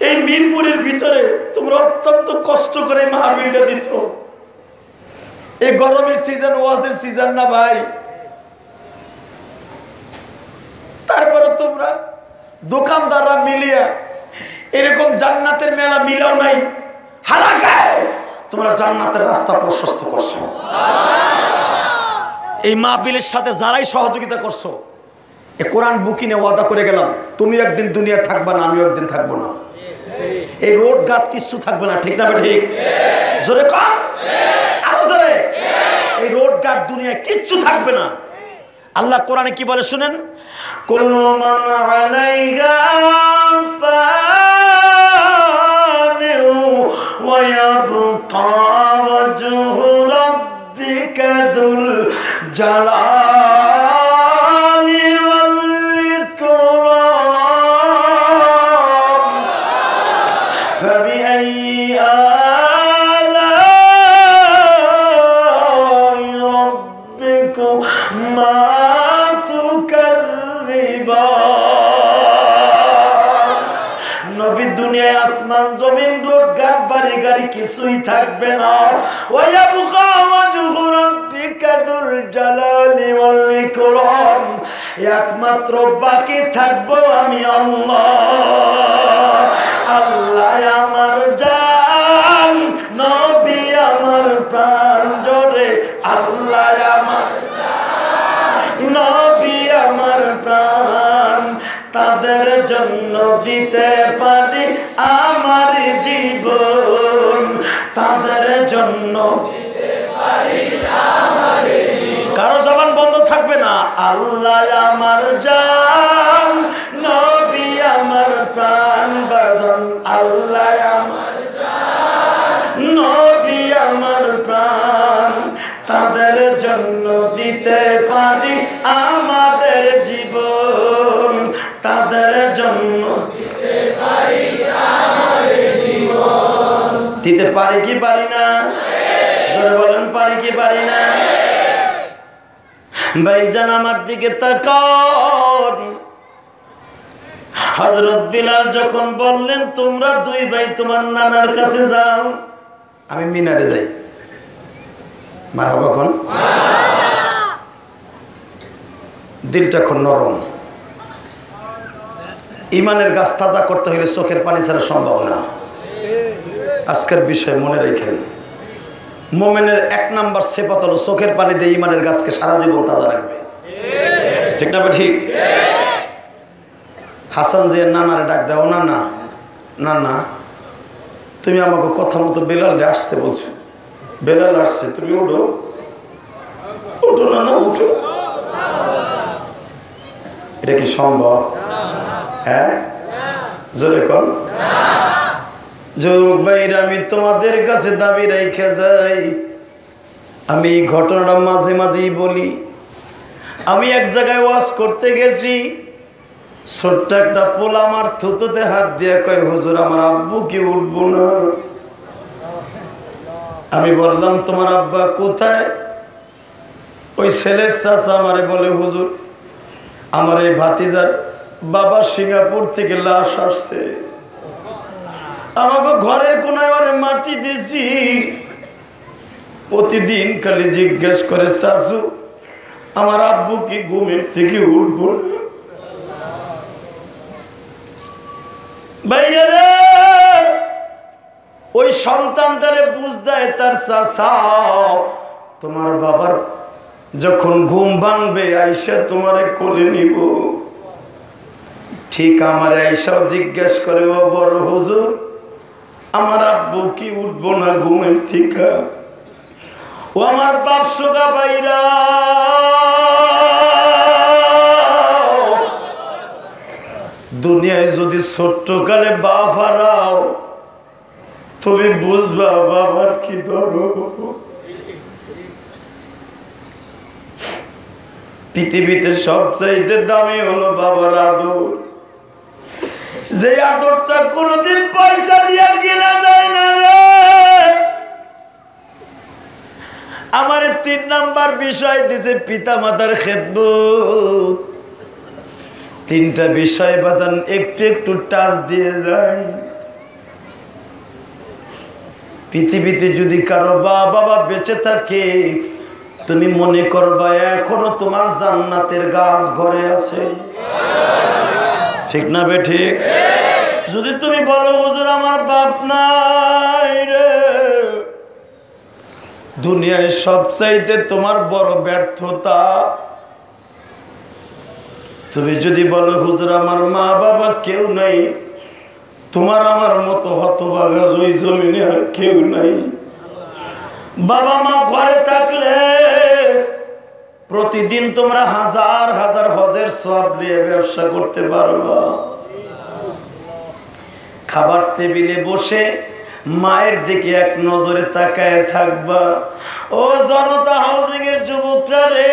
এই মিরপুরের ভিতরে তোমরা অত্যন্ত কষ্ট করে মাহফিলটা দিছ। এই গরমের সিজন ওয়াজের সিজন না ভাই, তারপরে তোমরা দোকানদাররা মিলিয়া এরকম জান্নাতের মেলা মিলাও নাই, হারাকায় তোমরা জান্নাতের রাস্তা প্রশস্ত করছো। এই মাহফিলের সাথে যারাই সহযোগিতা করছো, এই কোরআন বুকিনে ওয়াদা করে গেলাম, তুমি একদিন দুনিয়া থাকবা না, আমিও একদিন থাকবো না। এই রোড ঘাট কিচ্ছু থাকবে না, ঠিক না ঠিক? জোরে কর, আরো জোরে। এই রোড ঘাট দুনিয়া কিচ্ছু থাকবে না। আল্লাহ কোরআনে কি বলে শুনেন, কুল্লু মান আলাইহা ফানিউ ওয়া ইয়াবকা ওয়াজহু রাব্বিকা যুল জালালি ওয়াল ইকরাম ফাবিআইয়ি আলাই রাব্বিকুমা নবী, দুনিয়ায় আসমান জমিন রোড ঘাট বাড়ি গাড়ি কিছুই থাকবে না। ওয়ায়াবকা ওয়াজহু রাব্বিকা যুল জালালি ওয়াল ইকরাম, একমাত্র বাকি থাকবো আমি আল্লাহ। আল্লাহ আমার জান, নবী আমার প্রাণ, জোরে আল্লাহ আমার নবী আমার প্রাণ, তাদের জন্য দিতে পারি আমার জীবন, তাদের জন্য কারো জবান বন্ধ থাকবে না। আল্লাহ আমার জান, নবী আমার প্রাণ, বাজান আল্লাহ আমার নবী আমার প্রাণ, তাদের জন্য দিতে পারি আমাদের জীবন, তাদের জন্য দিতে পারি কি পারি না? জোরে বলেন, পারি কি পারি না? ভাইজান আমার দিকে তাকান। হযরত বিলাল যখন বললেন তোমরা দুই ভাই তোমার নানার কাছে যাও, আমি মিনারে যাই। মারহাবা কোন, দিলটা খুব নরম। ইমানের গাছ তাজা করতে হলে চোখের পানি ছাড়া সম্ভব না। আজকের বিষয় মনে রেখেন, মোমেনের 1 নাম্বার সিফাত হলো চোখের পানি দিয়ে ইমানের গাছকে সারা জীবন তাজা রাখবে, ঠিক না ঠিক? হাসান যে নানারে ডাক দাও, না না না না, তুমি আমাকে কথা মতো বেলালে আসতে বলছো, বেলাল আসছে, তুমি উঠো, উঠো না না উঠো। এটা কি সম্ভব? হ্যাঁ, জোরে কর। যুবক ভাইরা, আমি তোমাদের কাছে দাবি রেখে যাই, আমি এই ঘটনাটা মাঝে মাঝেই বলি। আমি এক জায়গায় ওয়াজ করতে গেছি, ছোট্ট একটা পোলা আমার থুতুতে হাত দিয়ে কয়, হুজুর আমার আব্বু কি উঠবো না? আমি বললাম তোমার আব্বা কোথায়? ওই ছেলের চাচা আমারে বলে, হুজুর আমার এই ভাতিজার বাবা সিঙ্গাপুর থেকে লাশ আসছে, আমাকে ঘরের কোনায় ওরে মাটি দিয়েছি, প্রতিদিন খালি জিজ্ঞেস করে, চাচু আমার আব্বু কি ঘুমের থেকে উঠবো না? বাইরে রে, ওই সন্তানটারে বুঝ দেয় তার চাচা, তোমার বাবার যখন ঘুম ভাঙবে আইসা তোমারে কোলে নিব। ঠিক আমার আইসাও জিজ্ঞেস করে, ও বড় হুজুর আমার আব্বু কি উঠবো না ঘুমের থেকে? ও আমার বাপ সোগা বাইরা, দুনিয়ায় যদি ছোট্ট কালে বাপ হারাও তুমি বুঝবা বাবার কি দরদ। পৃথিবীতে সবচাইতে দামি হলো বাবার আদর, যে আদরটা কোনোদিন পয়সা দিয়ে কেনা যায় না রে। আমার 3 নাম্বার বিষয় দিছে পিতা মাতার খেদমত। 3টা বিষয় বাজান একটু একটু টাচ দিয়ে যায়। পৃথিবীতে যদি কারো বাবা বেঁচে থাকে, তুমি মনে করবা এখনো তোমার জান্নাতের গাছ ঘরে আছে, ঠিক না বে ঠিক? যদি তুমি বলো হুজুর আমার বাপ নাই রে, দুনিয়ায় সবচাইতে তোমার বড় ব্যর্থতা। তুমি যদি বলো হুজুর আমার মা বাবা কেউ নাই, তোমার আমার মতো হতভাগা ওই জমিনে আর কেউ নাই। বাবা মা ঘরে থাকলে প্রতিদিন তোমরা হাজার হাজার হজের সওয়াব নিয়ে ব্যবসা করতে পারবা। খাবার টেবিলে বসে মায়ের দিকে এক নজরে তাকায় থাকবা। ও জনতা হাউজিং এর যুবকরা রে,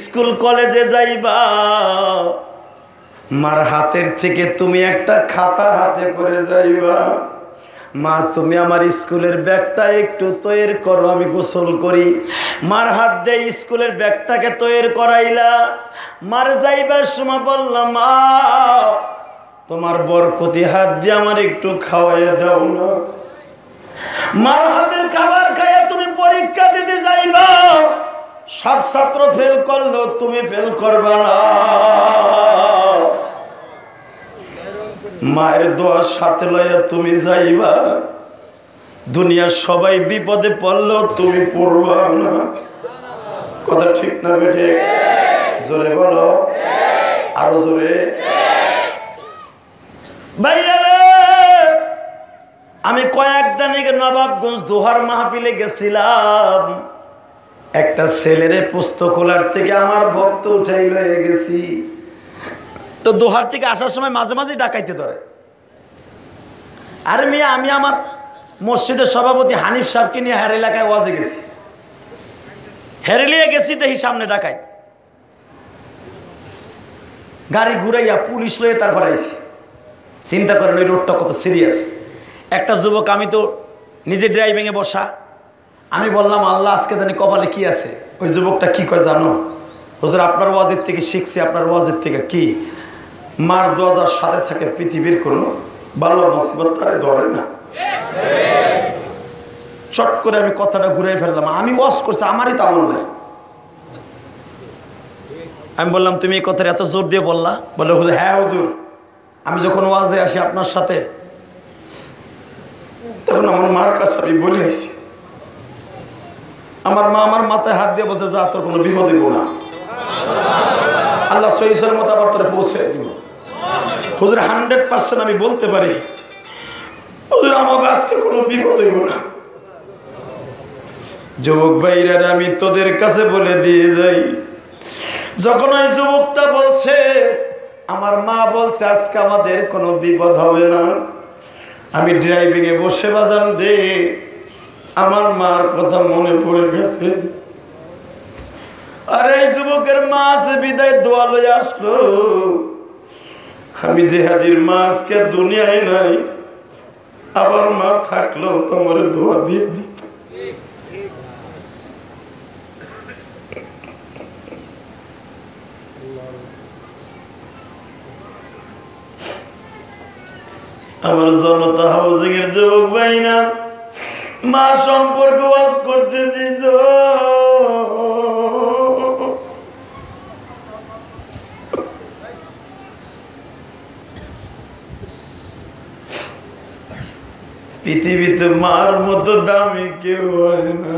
স্কুল কলেজে যাইবা, মার হাতের থেকে তুমি একটা খাতা হাতে করে যাইবা, মা তুমি আমার স্কুলের ব্যাগটা একটু তৈরি করো, আমি গোসল করি। মার হাত দিয়ে স্কুলের ব্যাগটাকে তৈরি করাইলা। মার যাইবার সময় বললাম, মা তোমার বরকতি হাত দিয়ে আমার একটু খাওয়াইয়া দাও না। মার হাতের খাবার খাইয়া তুমি পরীক্ষা দিতে যাইবা, সব ছাত্র ফেল করলো, তুমি ফেল করবা না। মায়ের দোয়ার সাথে লইয়া তুমি যাইবা, দুনিয়ার সবাই বিপদে পড়লো তুমি পড়বা না। কথা ঠিক না বেঠে? জোরে বলো, আরো জোরে। বাইরে আমি কয়েকদিন আগে নবাবগঞ্জ দোহার মাহফিলে গেছিলাম। একটা ছেলেরে পুস্তক খোলার থেকে আমার ভক্ত উঠাই লয়ে গেছি। তো দোহার থেকে আসার সময় মাঝে মাঝে ডাকাইতে ধরে। আরে মিয়া, আমি আমার মসজিদের সভাপতি হানিফ সাহেবকে নিয়ে হের এলাকায় ওয়াজে গেছি, হেরেলিয়ে গেছি, দেখি সামনে ডাকাই, গাড়ি ঘুরাইয়া পুলিশ লয়ে তারপর আইছি। চিন্তা করেন ওই রোডটা কত সিরিয়াস। একটা যুবক, আমি তো নিজে ড্রাইভিংয়ে বসা, আমি বললাম আল্লাহ আজকে জানি কপালে কি আছে। ওই যুবকটা কি কয় জানো? হুজুর আপনার ওয়াজের থেকে শিখছি। আপনার ওয়াজের থেকে কি? মার দরজার সাথে থাকে পৃথিবীর কোনো ভালো মুসিবত তারে ধরে না। চট করে আমি কথাটা ঘুরাই ফেললাম। আমি ওয়াজ করছি, আমারই তো আমল নাই। আমি বললাম তুমি এই কথাটা এত জোর দিয়ে বললা? বলে হুজুর, হ্যাঁ হুজুর, আমি যখন ওয়াজে আসি আপনার সাথে, তখন আমার মার কাছে আমি বলে আসি, আমার মা আমার মাথায় হাত দিয়ে বলছে, যা তোর কোনো বিপদ হইব না। আল্লাহ সহি সালামত আবার তোরে পৌঁছে দিব। হুজুর 100% আমি বলতে পারি হুজুর আমাকে আজকে কোনো বিপদ হইব না। যুবক ভাইরা আমি তোদের কাছে বলে দিয়ে যাই, যখন ওই যুবকটা বলছে আমার মা বলছে আজকে আমাদের কোনো বিপদ হবে না, আমি ড্রাইভিং এ বসে বাজান রে আমার মার কথা মনে পড়ে গেছে। আর এই যুবকের মা আছে বিদায় দোয়া লয়ে আসলো, আমি জেহাদির মা আজকে দুনিয়ায় নাই, আবার মা থাকলেও তোমার দোয়া দিয়ে দিত। আমার জনতা হাউজিং এর যুবক ভাই না মা সম্পর্ক ওয়াজ করতে দিত, পৃথিবীতে মার মতো দামি কেউ হয় না।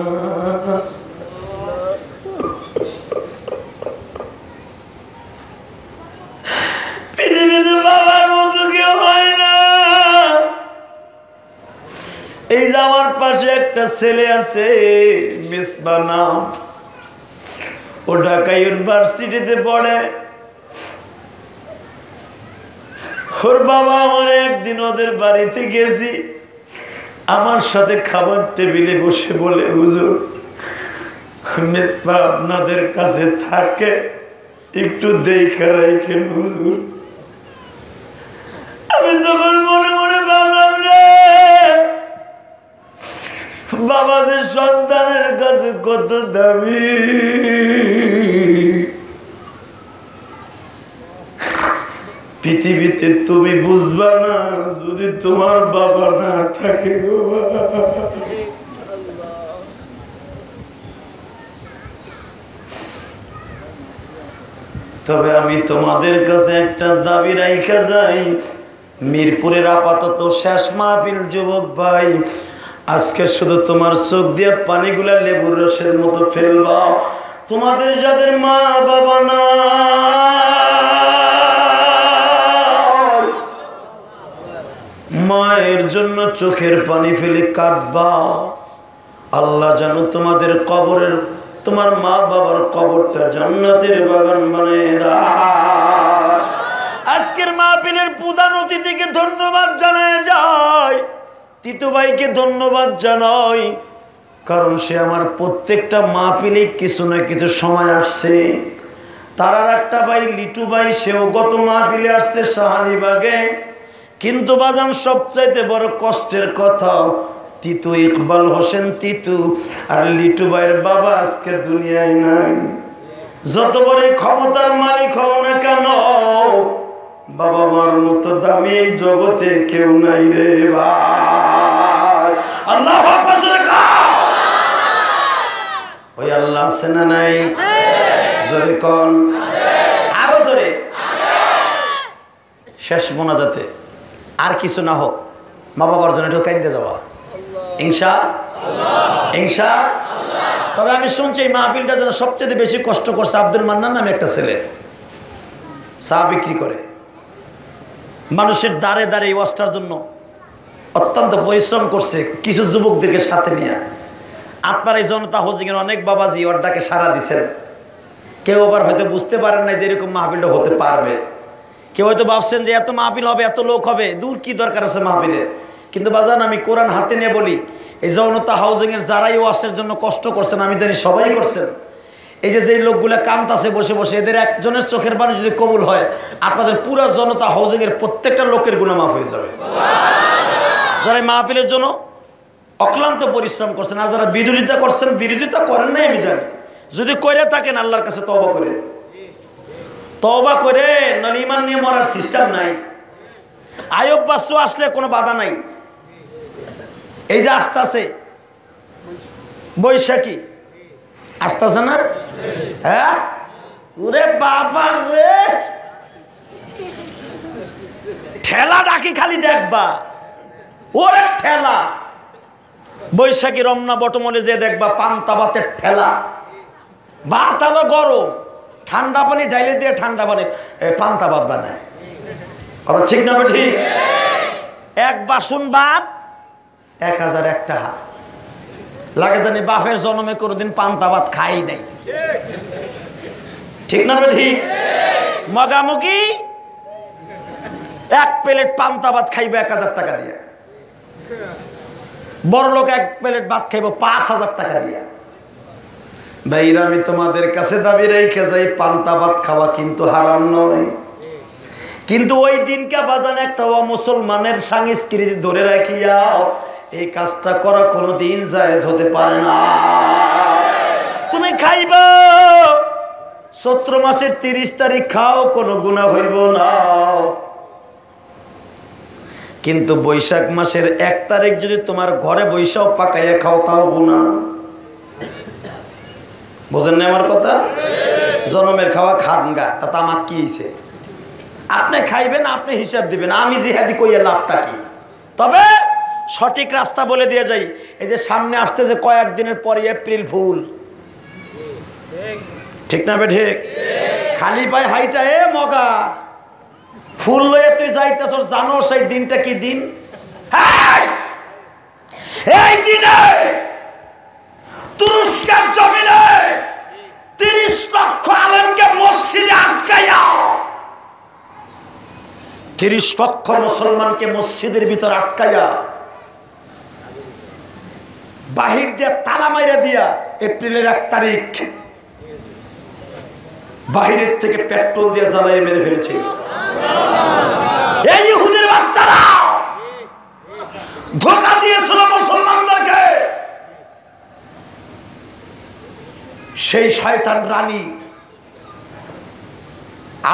পৃথিবীতে বাবার মতো কেউ হয় না। এই যে আমার পাশে একটা ছেলে আছে মিসবা নাম, ও ঢাকা ইউনিভার্সিটিতে পড়ে। ওর বাবা আমার একদিন ওদের বাড়িতে গেছি, আমার সাথে খাবার টেবিলে বসে বলে হুজুর মিসবা আপনাদের কাছে থাকে একটু দেখে রাখেন হুজুর। আমি তখন মনে মনে ভাবলাম রে বাবাদের সন্তানের কাছে কত দামি। পৃথিবীতে তুমি বুঝবা না যদি তোমার বাবা না থাকে গো। তবে আমি তোমাদের কাছে একটা দাবি রাইখা যাই, মিরপুরের আপাতত শেষ মাহফিল যুবক ভাই, আজকে শুধু তোমার চোখ দিয়ে পানিগুলা লেবুর রসের মতো ফেলবা। তোমাদের যাদের মা বাবা না মায়ের জন্য চোখের পানি ফেলে কাঁদবা, আল্লাহ জানো তোমাদের কবরের তোমার মা বাবার কবরটা জান্নাতের বাগান বানিয়ে দাও। আজকের মাহফিলের প্রধান অতিথিকে ধন্যবাদ জানায় যায়, তিতু ভাইকে ধন্যবাদ জানাই, কারণ সে আমার প্রত্যেকটা মাহফিলে কিছু না কিছু সময় আসছে। তার আর একটা ভাই লিটু ভাই, সেও গত মাহফিলে আসছে শাহালিবাগে। কিন্তু বাজান সবচাইতে বড় কষ্টের কথা, তিতু ইকবাল হোসেন তিতু আর লিটু ভাইয়ের বাবা আজকে দুনিয়ায় নাই। যত বড় ক্ষমতার মালিক হও না কেন, বাবা মার মতো দামি এই জগতে কেউ নাই রে ভাই। আল্লাহু আকবার জোরে কও। ওই আল্লাহ আছে না নাই? জোরে কোন, আরো জোরে। শেষ মোনাজাতে আর কিছু না হোক, মা বাবার জন্য একটু কাঁদতে যাওয়া ইনশাআল্লাহ। তবে আমি শুনছি এই মাহফিলটার জন্য সবচেয়ে বেশি কষ্ট করছে আব্দুল মান্নান নামে একটা ছেলে, চা বিক্রি করে। মানুষের দ্বারে দ্বারে এই ওয়াজটার জন্য অত্যন্ত পরিশ্রম করছে, কিছু যুবকদেরকে সাথে নিয়ে। আপনার এই জনতা হাউজিংয়ের অনেক বাবাজি ওর ডাকে সাড়া দিচ্ছেন। কেউ আবার হয়তো বুঝতে পারেন না যে এরকম মাহফিলটা হতে পারবে। কেউ হয়তো ভাবছেন যে এত মাহফিল হবে, এত লোক হবে, দূর কি দরকার আছে মাহফিলের। কিন্তু বাজান আমি কোরআন হাতে নিয়ে বলি, এই জনতা হাউজিংয়ের যারাই ওয়াজের জন্য কষ্ট করছেন, আমি জানি সবাই করছেন। এই যে লোকগুলো কামতাছে বসে বসে, এদের একজনের চোখের পানি যদি কবুল হয়, আপনাদের পুরো জনতা হাউজিংয়ের প্রত্যেকটা লোকের গুনাহ মাফ হয়ে যাবে। যারা এই মাহফিলের জন্য অক্লান্ত পরিশ্রম করছেন, আর যারা বিরোধিতা করেন নাই আমি জানি, যদি করে থাকেন আল্লাহর কাছে তওবা করেন, তওবা করে নলে ঈমান নিয়ে মরার সিস্টেম নাই। আয়ব বাসু আসলে কোনো বাধা নাই। এই যে আসতেছে বৈশাখী, আসতেছে না? হ্যাঁ, ওরে বাবা রে, ঠেলা ডাকি খালি দেখবা, ওরে ঠেলা। বৈশাখী রমনা বটমলে যে দেখবা পান্তা ভাতের ঠেলা, ভাত আলো গরম, ঠান্ডা পানি ডাইলে দিয়ে ঠান্ডা পানি পান্তা ভাত বানায়। কথা ঠিক না ঠিক? এক বাসন ভাত 1001 টাকা লাগে। জানি বাপের জন্মে কোনোদিন পান্তা ভাত খাই নাই। ঠিক না ঠিক? মগামুগি এক প্লেট পান্তা ভাত খাইবে 1000 টাকা দিয়ে। বড় লোক এক প্লেট ভাত খাইব 5000 টাকা দিয়ে। ভাইরা আমি তোমাদের কাছে দাবি রেখে যাই, পান্তা ভাত খাওয়া কিন্তু হারাম নয়, কিন্তু ওই দিনকে বাজান একটা মুসলমানের সংস্কৃতি ধরে রাখিয়া এই কাজটা করা কোনোদিন জায়েজ হতে পারে না। তুমি খাইবা চৈত্র মাসের 30 তারিখ খাও, কোনো গুনাহ হইব না, কিন্তু বৈশাখ মাসের 1 তারিখ যদি তোমার ঘরে বৈশাখ পাকাইয়া খাও তাও গুনাহ। বোঝেন না আমার কথা? জনমের খাওয়া খান গা, তাতে আমার কি হয়েছে? আপনি খাইবেন, আপনি হিসাব দিবেন, আমি জিহাদি কইয়া লাভটা কি? তবে সঠিক রাস্তা বলে দিয়ে যাই, এই যে সামনে আসতে যে কয়েকদিনের পরে এপ্রিল ফুল, ঠিক না বে ঠিক? খালি পায়ে হাইটা এ মগা ফুল লয়ে তুই যাইতেছ, জানো সেই দিনটা কি দিন? এই দিনে তুরস্কের জমিনে 30 লক্ষ আলেমকে মসজিদে আটকাইয়া 30 লক্ষ মুসলমানকে মসজিদের ভিতর আটকাইয়া বাহির দিয়ে তালা মাইরা দিয়া এপ্রিলের 1 তারিখ বাহিরের থেকে পেট্রোল দিয়ে জ্বালিয়ে মেরে ফেলেছে। এই ইহুদির বাচ্চারা ধোঁকা দিয়েছিল মুসলমানদেরকে। সেই শয়তান রানী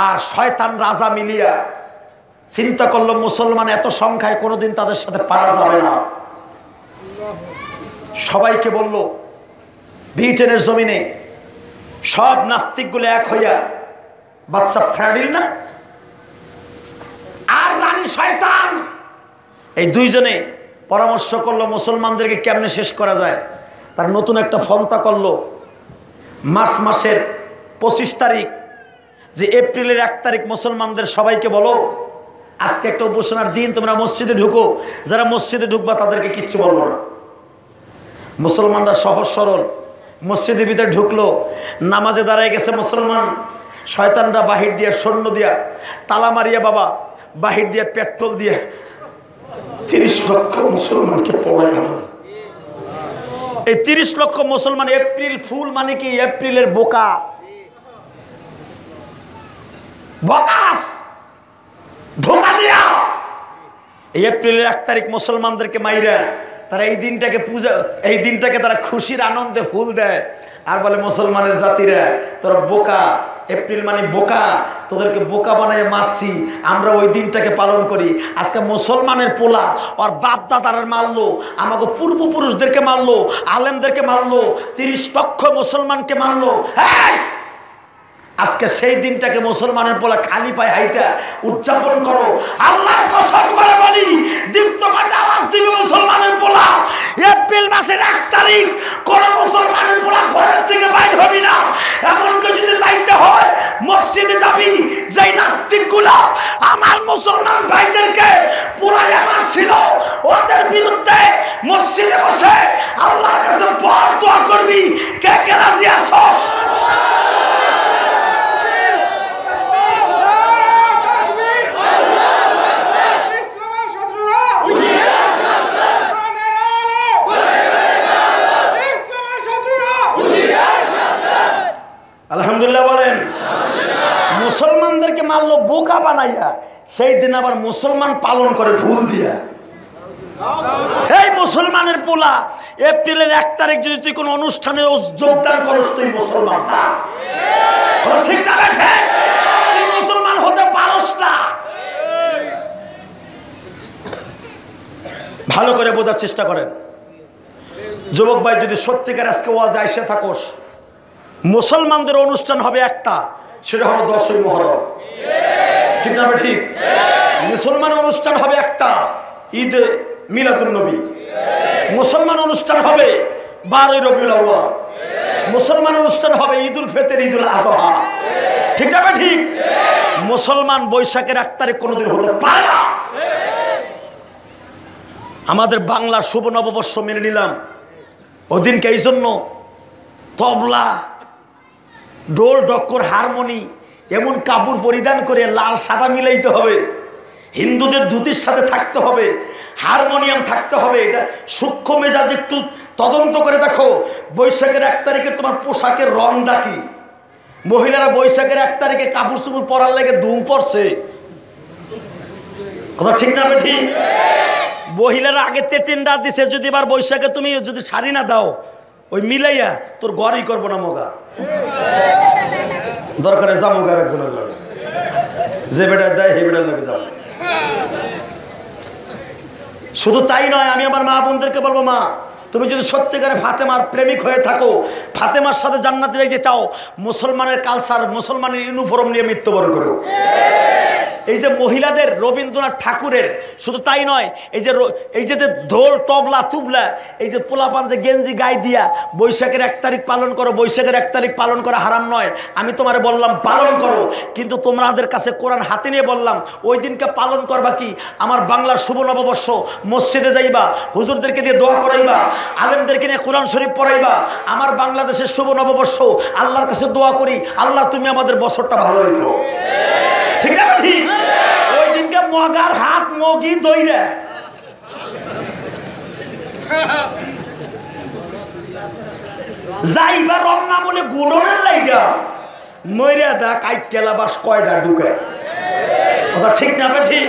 আর শয়তান রাজা মিলিয়া চিন্তা করলো মুসলমান এত সংখ্যায় কোনোদিন তাদের সাথে পারা যাবে না। সবাইকে বলল ব্রিটেনের জমিনে সব নাস্তিকগুলো এক হইয়া, বাচ্চা ফ্রাডিল না আর রানী শয়তান, এই দুইজনে পরামর্শ করলো মুসলমানদেরকে কেমনে শেষ করা যায়। তার নতুন একটা ফন্তা করলো। মার্চ মাসের 25 তারিখ যে এপ্রিলের 1 তারিখ মুসলমানদের সবাইকে বলো আজকে একটা উপাসনার দিন, তোমরা মসজিদে ঢুকো, যারা মসজিদে ঢুকবা তাদেরকে কিচ্ছু বলবো না। মুসলমানরা সহজ সরল মসজিদের ভিতরে ঢুকলো, নামাজে দাঁড়ায় গেছে মুসলমান। শয়তানরা বাহির দিয়ে সৈন্য দিয়া তালা মারিয়া বাবা বাহির দিয়ে পেট্রোল দিয়ে 30 লক্ষ মুসলমানকে পড়ায়। এই 30 লক্ষ মুসলমান এপ্রিল ফুল মানে কি? এপ্রিলের বোকা, বকাস ধোকা দিয়া এই এপ্রিলের 1 তারিখ মুসলমানদেরকে মাইরা তারা এই দিনটাকে পূজা, এই দিনটাকে তারা খুশির আনন্দে ফুল দেয় আর বলে মুসলমানের জাতিরা তোরা বোকা, এপ্রিল মানে বোকা, তোদেরকে বোকা বানায় মারছি আমরা, ওই দিনটাকে পালন করি। আজকে মুসলমানের পোলা ওর বাপ দাদারা মারলো, আমাকে পূর্বপুরুষদেরকে মারলো, আলেমদেরকে মারলো, 30 লক্ষ মুসলমানকে মারলো। হ্যাঁ, আজকে সেই দিনটাকে মুসলমানের পোলা খালি পায়ে হাইটা উদযাপন করো। আল্লাহর কসম করে বলি, দীপ্ত কণ্ঠে আওয়াজ দিবে মুসলমানের পোলা, এপ্রিল মাসের 1 তারিখ কোন মুসলমানের পোলা ঘরের থেকে বাইর হবি না। এমনকি যদি যাইতে হয় মসজিদে যাবি, যেই নাস্তিকগুলা আমার মুসলমান ভাইদেরকে পুরাই আমার ছিল, ওদের বিরুদ্ধে মসজিদে বসে আল্লাহর কাছে বড় দোয়া করবি। কে কে রাজি আছস? আলহামদুলিল্লাহ বলেন। মুসলমানদেরকে মারলো বোকা বানাইয়া, সেই দিন আবার মুসলমান পালন করে ভুল দিয়া। এই মুসলমানের পোলা এপ্রিলের 1 তারিখ যদি তুই কোন অনুষ্ঠানে যোগদান করস তুই মুসলমান না, ঠিক না? তুই মুসলমান হতে পারস না। ভালো করে বোঝার চেষ্টা করেন যুবক ভাই, যদি সত্যিকার আজকে ওয়াজ আইসা থাকোস, মুসলমানদের অনুষ্ঠান হবে একটা, সেটা হলো 10ই মুহররম, ঠিক না ঠিক? মুসলমান অনুষ্ঠান হবে একটা, ঈদে মিলাদুন নবী। মুসলমান অনুষ্ঠান হবে 12ই রবিউল আউয়াল। মুসলমান অনুষ্ঠান হবে ঈদুল ফিতর, ঈদুল আযহা। ঠিক না ঠিক? মুসলমান বৈশাখের 1 তারিখ কোনোদিন হতে পারে না। আমাদের বাংলার শুভ নববর্ষ মেনে নিলাম, ওদিনকে এই জন্য তবলা, ডোল, ডক্কর, হারমোনি, এমন কাপড় পরিধান করে লাল সাদা মিলাইতে হবে, হিন্দুদের ধুতির সাথে থাকতে হবে, হারমোনিয়াম থাকতে হবে। এটা সূক্ষ্ম মেজাজ একটু তদন্ত করে দেখো। বৈশাখের 1 তারিখে তোমার পোশাকের রংটা কি? মহিলারা বৈশাখের 1 তারিখে কাপড় চুপড় পরার লেগে ধুম পড়ছে, কথা ঠিক না ঠিক? মহিলারা আগে টেন্ডার দিছে, যদি এবার বৈশাখে তুমি যদি শাড়ি না দাও, ওই মিলাইয়া তোর ঘরই করবো না মগা, দরকারে জামুগার একজনের লাগে, যে বেটা দেয় হে বেটার লাগে যাবো। শুধু তাই নয়, আমি আমার মা বোনদেরকে বলবো, মা তুমি যদি সত্যিকারে ফাতেমার প্রেমিক হয়ে থাকো, ফাতেমার সাথে জান্নাতে যাইতে চাও, মুসলমানের কালচার, মুসলমানের ইউনিফর্ম নিয়ে মৃত্যুবরণ করো। এই যে মহিলাদের রবীন্দ্রনাথ ঠাকুরের, শুধু তাই নয়, এই যে ঢোল, তবলা, তুবলা, এই যে পোলাপান যে গেঞ্জি গায়ে দিয়া বৈশাখের 1 তারিখ পালন করো, বৈশাখের 1 তারিখ পালন করা হারাম নয়। আমি তোমারে বললাম পালন করো, কিন্তু তোমাদের কাছে কোরআন হাতে নিয়ে বললাম ওই দিনকে পালন করবা কি? আমার বাংলার শুভ নববর্ষ, মসজিদে যাইবা, হুজুরদেরকে দিয়ে দোয়া করাইবা, আলেমদেরকে নিয়ে কোরআন শরীফ পড়াইবা। আমার বাংলাদেশের শুভ নববর্ষ, আল্লাহর কাছে দোয়া করি, আল্লাহ তুমি আমাদের বছরটা ভালো রেখো, ঠিক আছে ঠিক? ওই দিনকে মগার হাত মগি দইরা যাইবা রমনা বলে গুণনের লাইগা মইরা দা কাইকেলা বাস কয়টা ঢুকে, কথা ঠিক না ঠিক?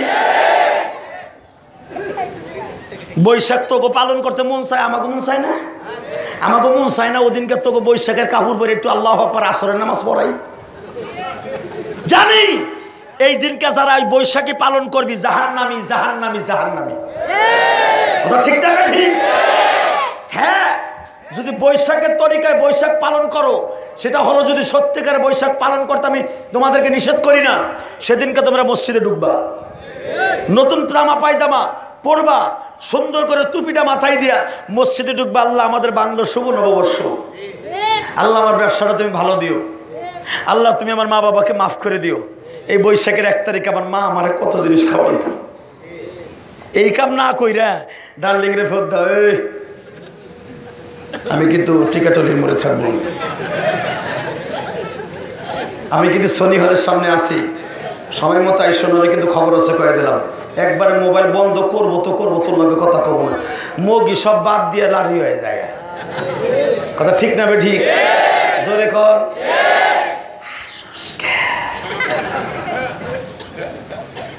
বৈশাখ তোকে পালন করতে মন চায়, আমাকে মন চায় না, আমাকে মন চায় না। ওদিনকে তোকে বৈশাখের কাপড় পরে একটু আল্লাহু আকবার আসরের নামাজ পড়াই। জানি এই দিনকে যারা ওই বৈশাখী পালন করবি জাহান্নামী, জাহান্নামী, জাহান্নামী, কথা ঠিক না ঠিক? হ্যাঁ, যদি বৈশাখের তরিকায় বৈশাখ পালন করো, সেটা হলো যদি সত্যিকার বৈশাখ পালন করতে আমি তোমাদেরকে নিষেধ করি না, সেদিনকে তোমরা মসজিদে ঢুকবা, নতুন জামা পায়জামা পড়বা, সুন্দর করে টুপিটা মাথায় দিয়া মসজিদে ঢুকবা। আল্লাহ আমাদের বাংলার শুভ নববর্ষ, আল্লাহ আমার ব্যবসাটা তুমি ভালো দিও, আল্লাহ তুমি আমার মা বাবাকে মাফ করে দিও। এই বৈশাখের 1 তারিখে আমার মা আমার কত জিনিস খাওয়াইতো, এই কাম না কইরা ডার্লিং রে ফোন দাও, আমি কিন্তু টিকাটলির মোড়ে থাকবো, আমি কিন্তু শনি হলের সামনে আছি, সময় মতো আইসো, নলে কিন্তু খবর আছে কয়ে দিলাম, একবারে মোবাইল বন্ধ করবো তো করবো, তোর লগে কথা কব না, মগি সব বাদ দিয়ে লারি হয়ে যায়, কথা ঠিক না বে ঠিক? জোরে কর।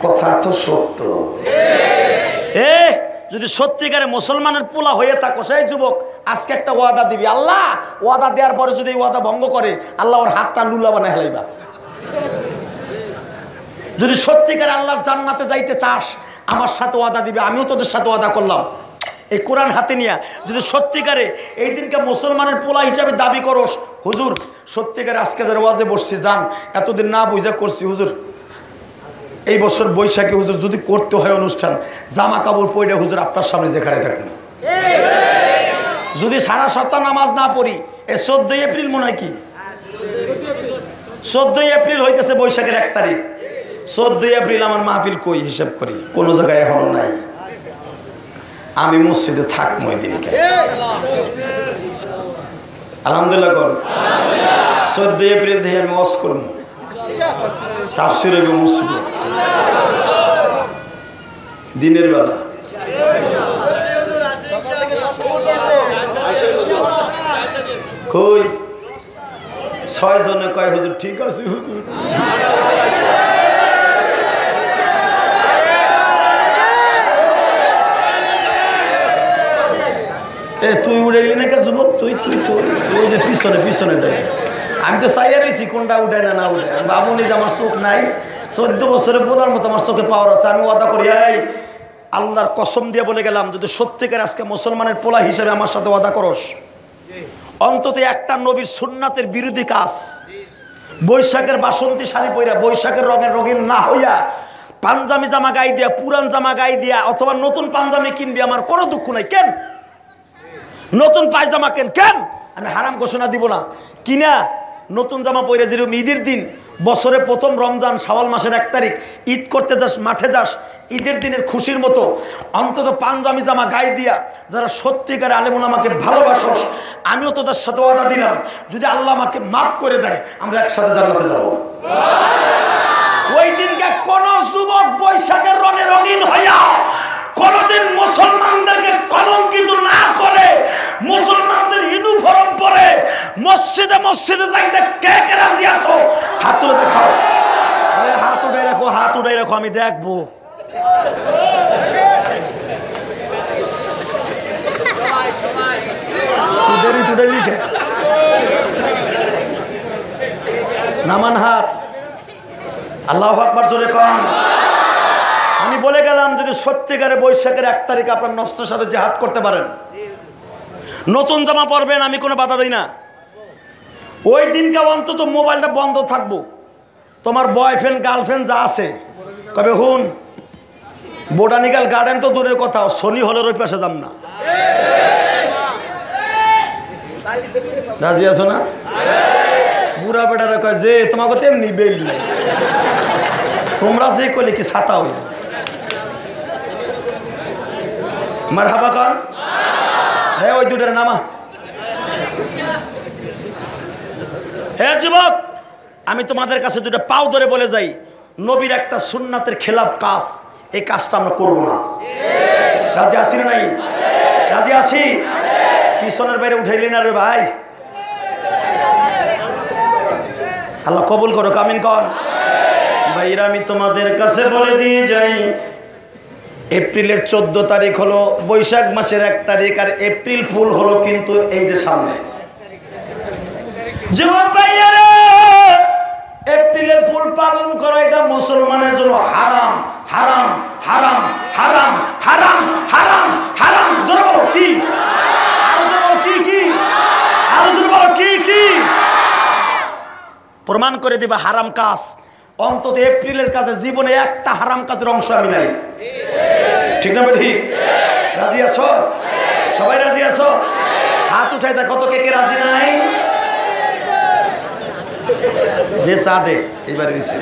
কথা তো সত্য। যদি সত্যিকারে মুসলমানের পোলা হয়ে থাকো, সেই যুবক আজকে একটা ওয়াদা দিবি, আল্লাহ ওয়াদা দেওয়ার পরে যদি ওয়াদা ভঙ্গ করে, আল্লাহ ওর হাতটা লুলা বানায় হেলাইবা। যদি সত্যিকারে আল্লাহর জান্নাতে যাইতে চাস, আমার সাথে ওয়াদা দিবে, আমিও তোদের সাথে ওয়াদা করলাম, এই কোরআন হাতে নিয়ে যদি সত্যিকারে এই দিনকে মুসলমানের পোলা হিসাবে দাবি করস, হুজুর সত্যিকারে আজকে যারা ওয়াজে বসছি, যান এতদিন না বুঝা করছি, হুজুর এই বছর বৈশাখী হুজুর যদি করতে হয় অনুষ্ঠান, জামা কাপড় পরে হুজুর আপনার সামনে যেখানে থাকবেন, যদি সারা সপ্তাহ নামাজ না পড়ি, এই 14 এপ্রিল মনে হয় কি 14 এপ্রিল হইতেছে বৈশাখের 1 তারিখ, 14 এপ্রিল আমার মাহফিল কই হিসাব করি, কোনো জায়গায় এখনো নাই। আমি মসজিদে থাকবো ওই দিনকে, আলহামদুলিল্লাহ কর। 14 এপ্রিল থেকে আমি ওয়াজ করবো, তাফসীর হইব মসজিদে দিনের বেলা। কই 6 জনে কয় হুজুর ঠিক আছে হুজুর, তুই উড়াইলি না কে যুবক, তুই তুই তুই ওই যে পিছনে পিছনে দেয়, আমি তো চাইয়া রয়েছি কোনটা উঠাই না না উঠে, বাবুনি যে আমার চোখ নাই, 14 বছরে বলার মতো আমার চোখে পাওয়ার আছে, আমি ওয়াদা করি, এই আল্লাহর কসম দিয়ে বলে গেলাম, যদি সত্যিকার আজকে মুসলমানের পোলা হিসেবে আমার সাথে ওয়াদা করস, অন্তত একটা নবীর সুন্নাতের বিরোধী কাজ, বৈশাখের বাসন্তী শাড়ি পইরা, বৈশাখের রঙের রঙিন না হইয়া, পাঞ্জাবি জামা গায়ে দিয়া, পুরান জামা গায়ে দিয়া, অথবা নতুন পাঞ্জাবি কিনবি, আমার কোনো দুঃখ নাই, কেন নতুন পায়জামা কেন, আমি হারাম ঘোষণা দিব না, কিনা নতুন জামা পরে যেরকম ঈদের দিন বছরে প্রথম রমজান শাওয়াল মাসের 1 তারিখ ঈদ করতে যাস, মাঠে যাস, ঈদের দিনের খুশির মতো অন্তত পাঞ্জাবি জামা গায়ে দিয়া যারা সত্যিকারে আলেম ওলামাকে ভালোবাসোস, আমিও তোদের সাথে ওয়াদা দিলাম যদি আল্লাহ আমাকে মাফ করে দেয় আমরা একসাথে জান্নাতে যাব। ওই দিনকে কোন যুবক বৈশাখের রঙে রঙিন হইয়া কোনদিন মুসলমানদেরকে কলঙ্কিত না করে মুসলমানদের ইউনিফর্ম পরে মসজিদে মসজিদে যাইতে কে কে রাজি আছো? হাত তুলে দেখাও। হাত উঠাই রাখো, হাত উঠাই রাখো, আমি দেখবো। নামান হাত। আল্লাহু আকবার জোরে কন। আমি বলে গেলাম যদি সত্যিকারে বৈশাখের 1 তারিখ আপনার নফসের সাথে জিহাদ করতে পারেন, নতুন জামা পরবেন, আমি কোনো বাধা দিই না। ওই দিনকে অন্তত মোবাইলটা বন্ধ থাকবো। তোমার বয়ফ্রেন্ড গার্লফ্রেন্ড যা আছে কবে হুন, বোটানিক্যাল গার্ডেন তো দূরের কথা, শনি হলের ওই পাশে যাম না। রাজি আছো না? বুড়া বেটারা কয় যে তোমাকে তেমনি বেল নাই, তোমরা যে কইলে কি ছাতা হইল। মারহাবা কর। হ্যাঁ ওই দুটার নামা। হ্যাঁ যুবক, আমি তোমাদের কাছে দুটো পাও ধরে বলে যাই, নবীর একটা সুন্নাতের খেলাফ কাজ, এই কাজটা আমরা করব না। রাজি আসি না? নাই রাজি আসি? পিছনের বাইরে উঠাইলি না রে ভাই। আল্লাহ কবুল করো, কামিন কর। ভাইরা আমি তোমাদের কাছে বলে দিয়ে যাই, এপ্রিলের 14 তারিখ হলো বৈশাখ মাসের 1 তারিখ, আর এপ্রিল ফুল হলো কিন্তু এই যে সামনে। যুবক ভাইরা, এপ্রিলের ফুল পালন করা এটা মুসলমানের জন্য হারাম, হারাম, হারাম, হারাম, হারাম, হারাম, হারাম। জোরে বলো কি? আরো জোরে বলো কি কি? আরো জোরে বলো কি কি? প্রমাণ করে দিবা হারাম কাজ। অন্তত এপ্রিলের কাজে জীবনে একটা হারাম কাজের অংশ আমি নাই। ঠিক না ঠিক? রাজি আছো? সবাই রাজি আছো? হাত উঠাই দেখো তো কে কে রাজি নাই। যে চা দে এবার হয়েছে।